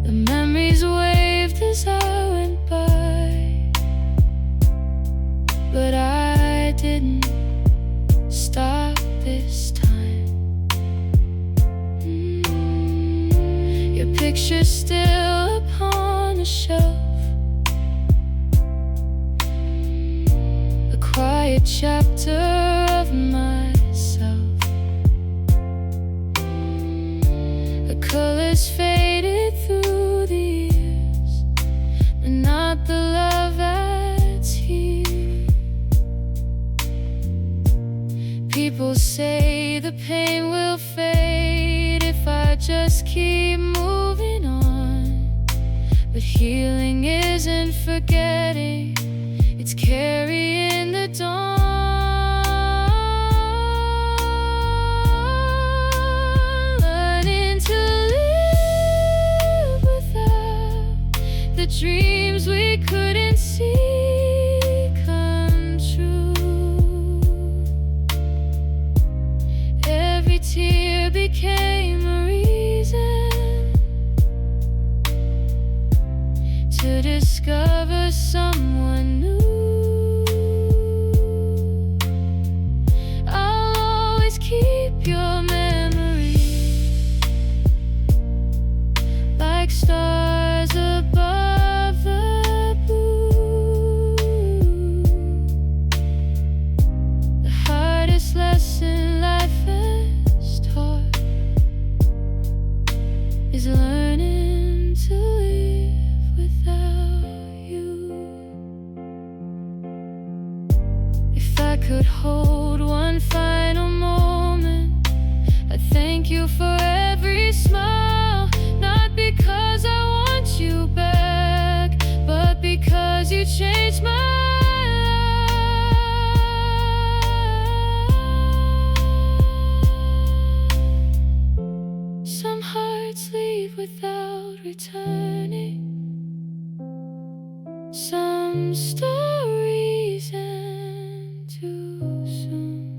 The memories waved as I went by, but I didn't stop this time. Your picture's still upon the shelf, a quiet chapter of myself. The colors faded through the years, but not the love that's here. People say the pain will fade if I just keep moving on, but healing isn't forgetting, it's carrying the dawn. Learning to live without the dreams we couldn't see come true. Every tear became a reason to discover someone new. I'll always keep your memory like stars above the blue. The hardest lesson life has taught is learning to live without you. If I could hold one final moment, I'd thank you for every smile. Not because I want you back, but because you changed my life. Some hearts leave without returning, some stories end too soon,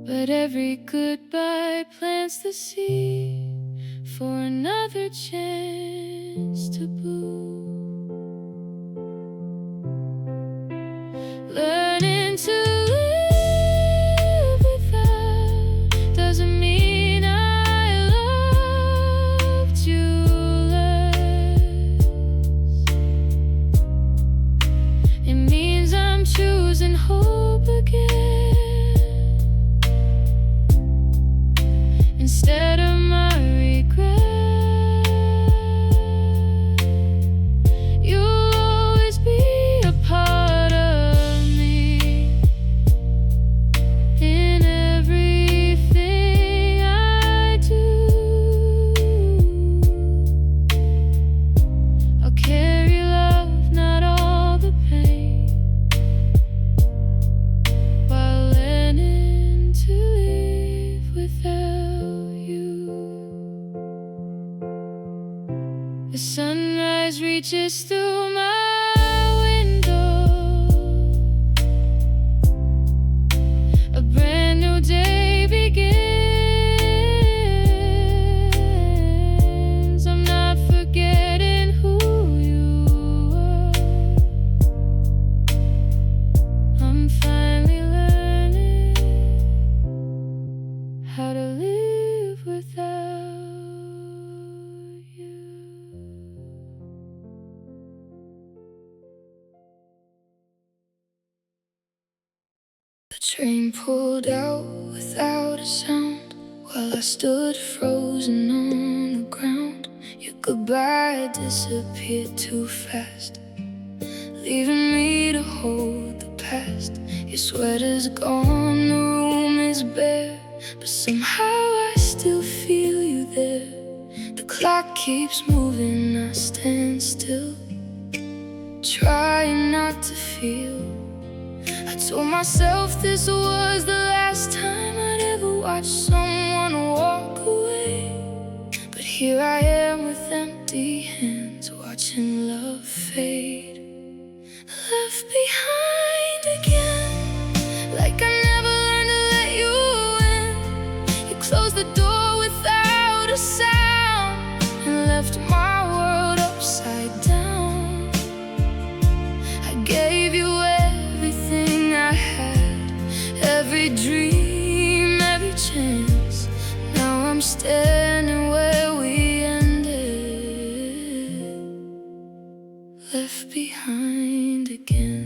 but every goodbye plants the seed for another chance to bloom. Learning to live without doesn't mean I loved you less. It means I'm choosing hope again instead of my regret. You'll always be a part of me in everything I do. I'll carry love, not all the pain, while learning to live without you. The sunrise reaches through my window, a brand new day begins. I'm not forgetting who you are. I'm finally learning how to live without you. The train pulled out without a sound while I stood frozen on the ground. Your goodbye disappeared too fast, leaving me to hold the past. Your sweater's gone, the room is bare, but somehow I still feel you there. The clock keeps moving, I stand still, trying not to feel. I told myself this was the last time I'd ever watch someone walk away. But here I am with empty hands, watching love fade. Left behind again, like I never learned to let you in. You closed the door without a sound and left my world upside down. I gave you everything I had, every dream, every chance. Now I'm standing where we ended, left behind again.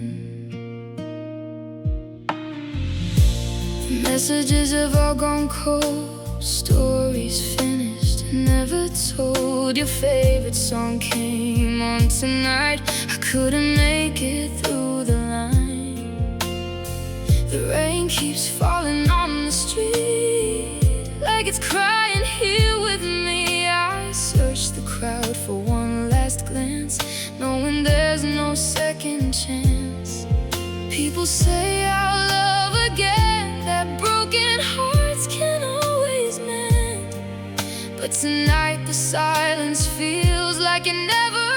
The messages have all gone cold, stories finished and never told. Your favorite song came on tonight, I couldn't make it through the line. The rain keeps falling on the street, like it's crying here with me. I search the crowd for one last glance, knowing there's no second chance. People say I'll love again, that broken hearts can always mend. But tonight the silence feels like it never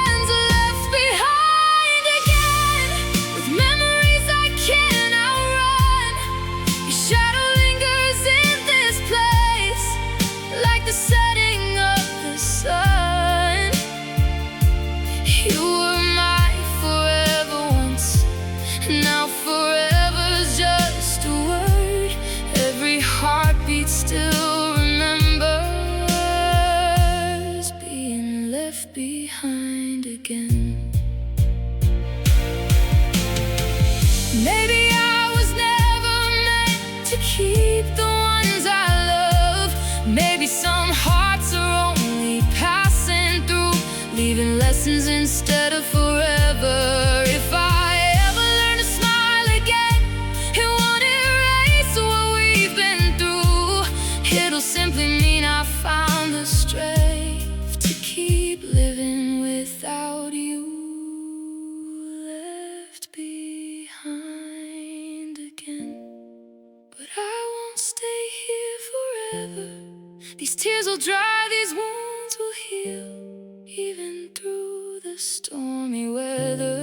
ends. Left behind again, with memories I can't outrun. Your shadow lingers in this place, like the setting of the sun. You were my forever once, now forever's just a word. Every heartbeat still remembers being left behind again. Maybe I was never meant to keep the ones I love. Maybe some hearts are only passing through, leaving lessons instead of forever. If I ever learn to smile again, it won't erase what we've been through. It'll simply mean I found the strength to keep living without you. Left behind again, but I won't stay here forever. These tears will dry, these wounds will heal, even through the stormy weather.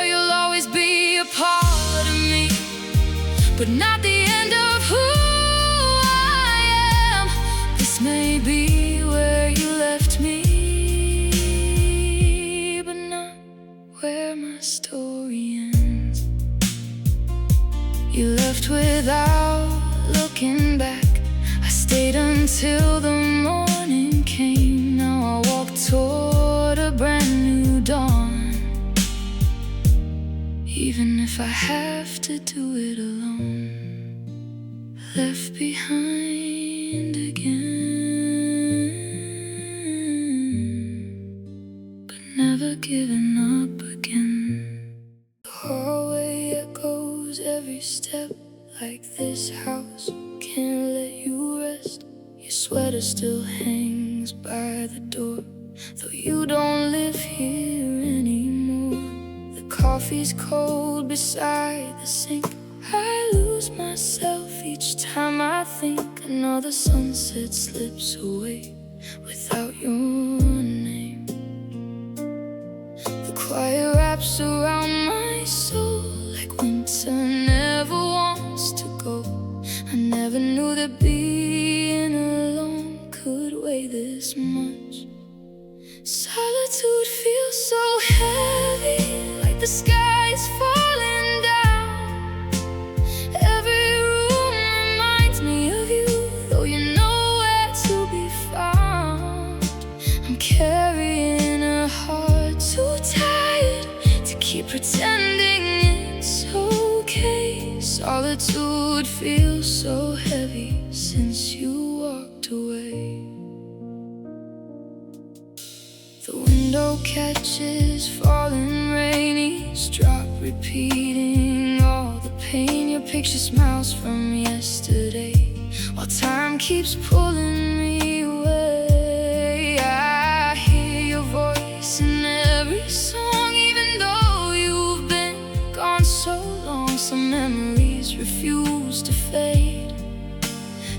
You'll always be a part of me, but not the end of who I am. This may be where you left me, but not where my story ends. You left without looking back, I stayed until the morning came. Now I walk toward a brand new dawn, even if I have to do it alone. Left behind again, but never giving up again. The hallway echoes every step, like this house can't let you rest. Your sweater still hangs by the door, though you don't live here anymore. The coffee's cold beside the sink, I lose myself each time I think. Another sunset slips away without your name. The quiet wraps around my soul, like winter never wants to go. I never knew that being alone could weigh this much. Solitude feels so heavy, like the sky's falling down. Every room reminds me of you, though you're nowhere to be found. I'm carrying a heart too tired to keep pretending it's okay. Solitude feels so heavy since you walked away. The window catches falling rainy, drop repeating all the pain. Your picture smiles from yesterday, while time keeps pulling me away. I hear your voice in every song, even though you've been gone so long. Some memories refuse to fade,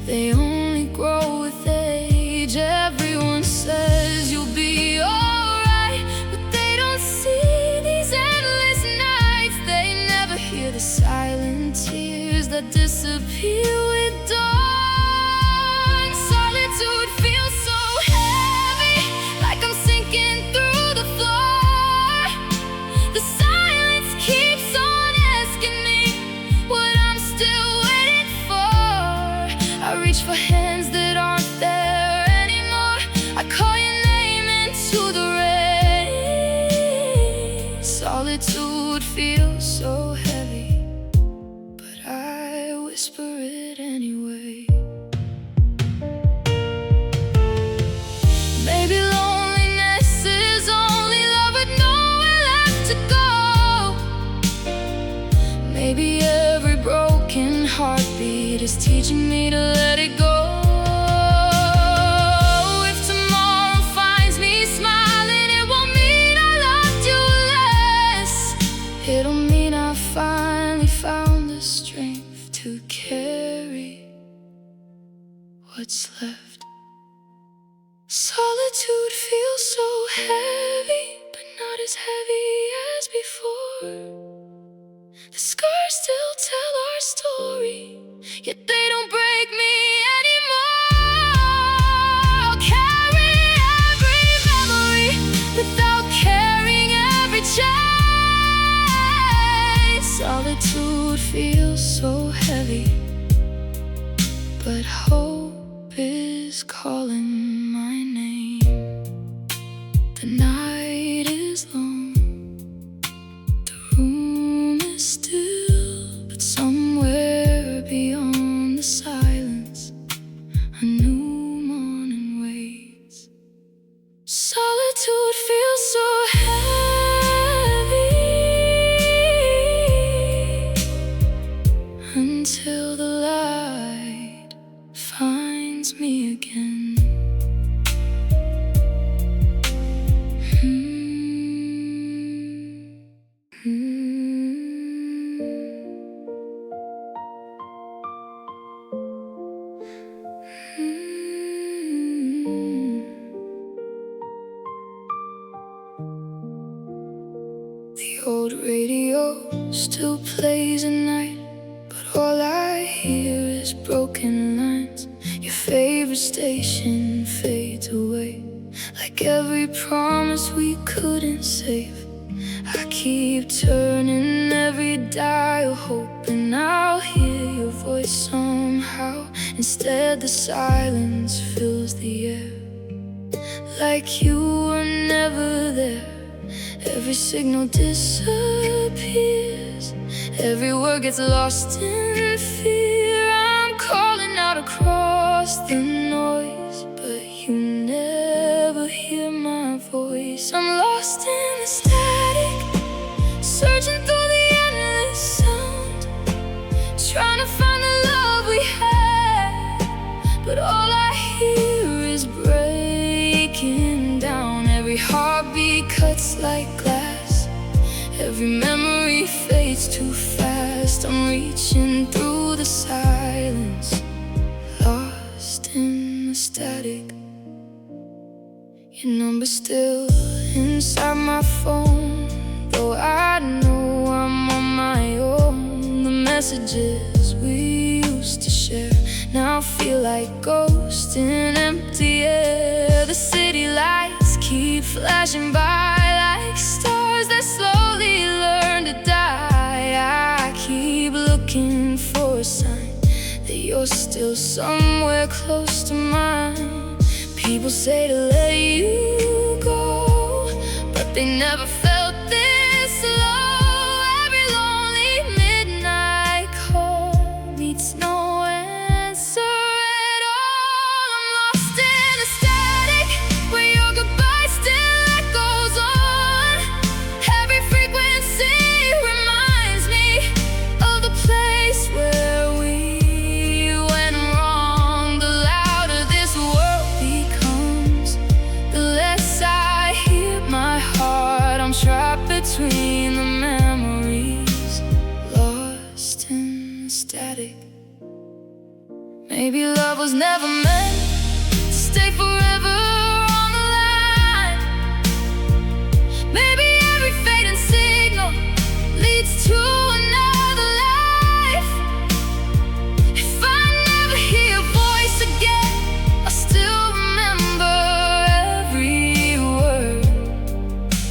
they only grow with age. Everyone says you'll be alright, but they don't see these endless nights. They never hear the silent tears that disappear with dawn. Solitude feels so heavy, like I'm sinking through the floor. The silence keeps on asking me what I'm still waiting for. I reach for hands that aren't there anymore. I call your name into the rain. Solitude feels so heavy, but I whisper it anyway. Maybe loneliness is only love with nowhere left to go. Maybe every broken heartbeat is teaching me to let it go. If tomorrow finds me smiling, it won't mean I loved you less. It'll mean I finally found the strength to carry what's left. Solitude feels so heavy, but not as heavy as before. The scars still tell our story, yet they don't break me anymore. I'll carry every memory without carrying every chain. Solitude feels so heavy, but hope is calling my name. The night is long, the room is still, but somewhere beyond the silence, a new morning waits. Solitude feels so heavy until the light finds me again. The old radio still plays at night, but all I hear is broken lines. Your favorite station fades away, like every promise we couldn't save. I keep turning every dial, hoping I'll hear your voice somehow. Instead the silence fills the air, like you were never there. Every signal disappears, every word gets lost in fear. I'm calling out across the noise, but you never hear my voice. I'm lost in the static, searching through the endless sound, trying to find the love we had, but all I hear is breaking down. Every heartbeat cuts like glass, every memory fades too fast. I'm reaching through the silence, lost in the static. Your number's still inside my phone, though I know I'm on my own. The messages we used to share now feel like ghosts in empty air. The city lights keep flashing by like stars that slowly learn to die. I keep looking for a sign that you're still somewhere close to mine. People say to let you go, but they never felt this low. Every lonely midnight call meets no answer at all. I'm lost in the static, where your goodbye still echoes on. Every frequency reminds me of the place where we went wrong. Maybe love was never meant to stay forever on the line. Maybe every fading signal leads to another life. If I never hear your voice again, I'll still remember every word.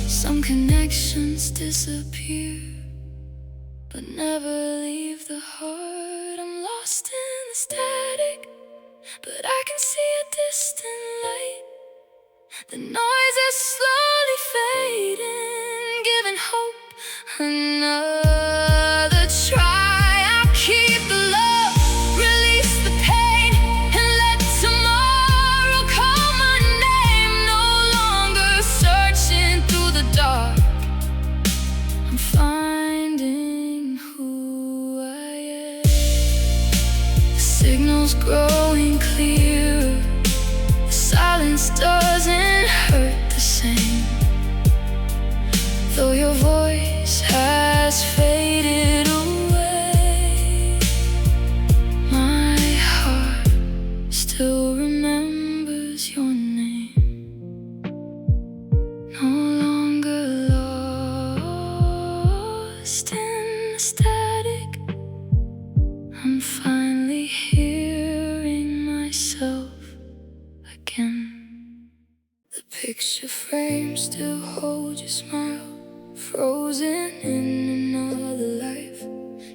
Some connections disappear, but never leave the heart. I'm lost in the static, but I can see a distant light. The noise is slowly fading, giving hope another try. I'll keep the love, release the pain, and let tomorrow call my name. No longer searching through the dark, I'm finding who I am. The signal's growing clearer, the silence doesn't hurt the same. Though your voice has faded away, my heart still remembers your name. No longer lost in the static, I'm finally hearing myself again. The picture frame still holds your smile, frozen in another life.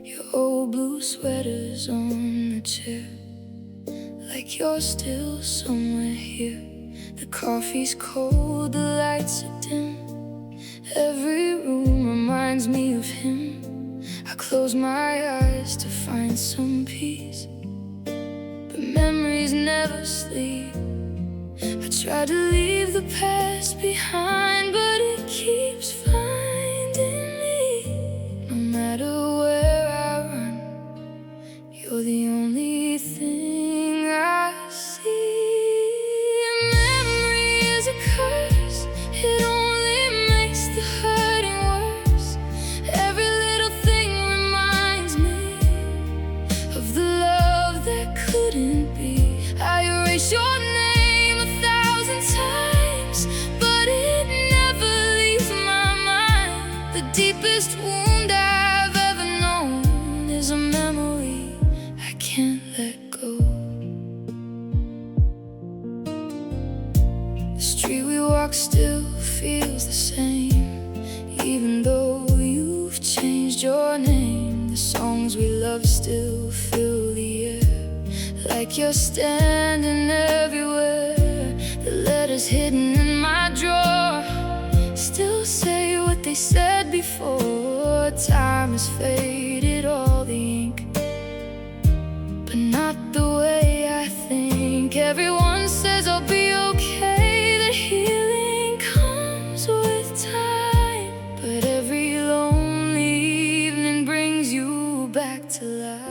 Your old blue sweater's on the chair, like you're still somewhere here. The coffee's cold, the lights are dim. Every room reminds me of him. I close my eyes to find some peace, but memories never sleep. I try to leave the past behind, but it keeps finding me. No matter where I run, you're the only thing I see. Memory is a curse, it only makes the hurting worse. Every little thing reminds me of the love that couldn't be. I erase your name 1,000 times, but it never leaves my mind. The deepest wound I've ever known is a memory I can't let go. The street we walk still feels the same, even though you've changed your name. The songs we love still fill the air, like you're standing everywhere. The letters hidden in my drawer still say what they said before. Time has faded all the ink, but not the way I think. Everyone says I'll be okay, that healing comes with time, but every lonely evening brings you back to life.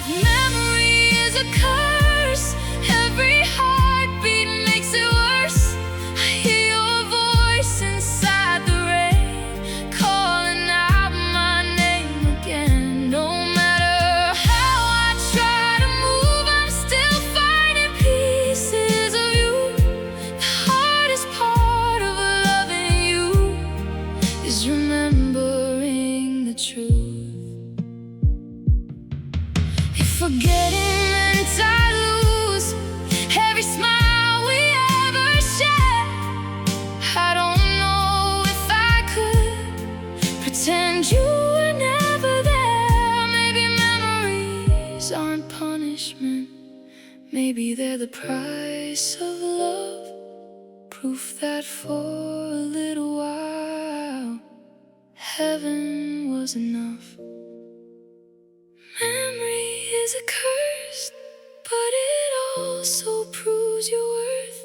Memory is a curse, every heartbeat makes it worse. I hear your voice inside the rain, calling out my name again. No matter how I try to move, I'm still finding pieces of you. The hardest part of loving you is remembering the truth. If forgetting meant I lose every smile we ever shared, I don't know if I could pretend you were never there. Maybe memories aren't punishment, maybe they're the price of love. Proof that for a little while heaven was enough. Memory is a curse, but it also proves your worth.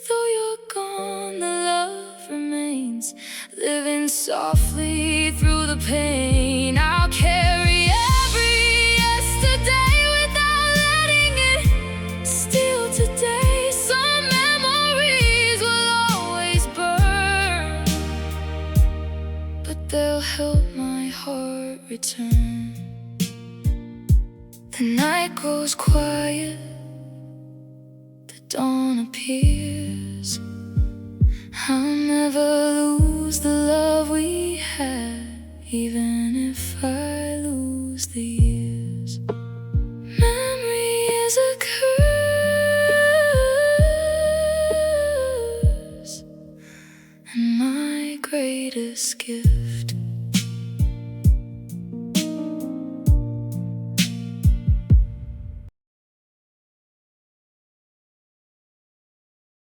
Though you're gone, the love remains, living softly through the pain. I'll carry every yesterday without letting it steal today. Some memories will always burn, but they'll help my heart return. The night grows quiet, the dawn appears. I'll never lose the love we had, even if I lose the years. Memory is a curse, and my greatest gift.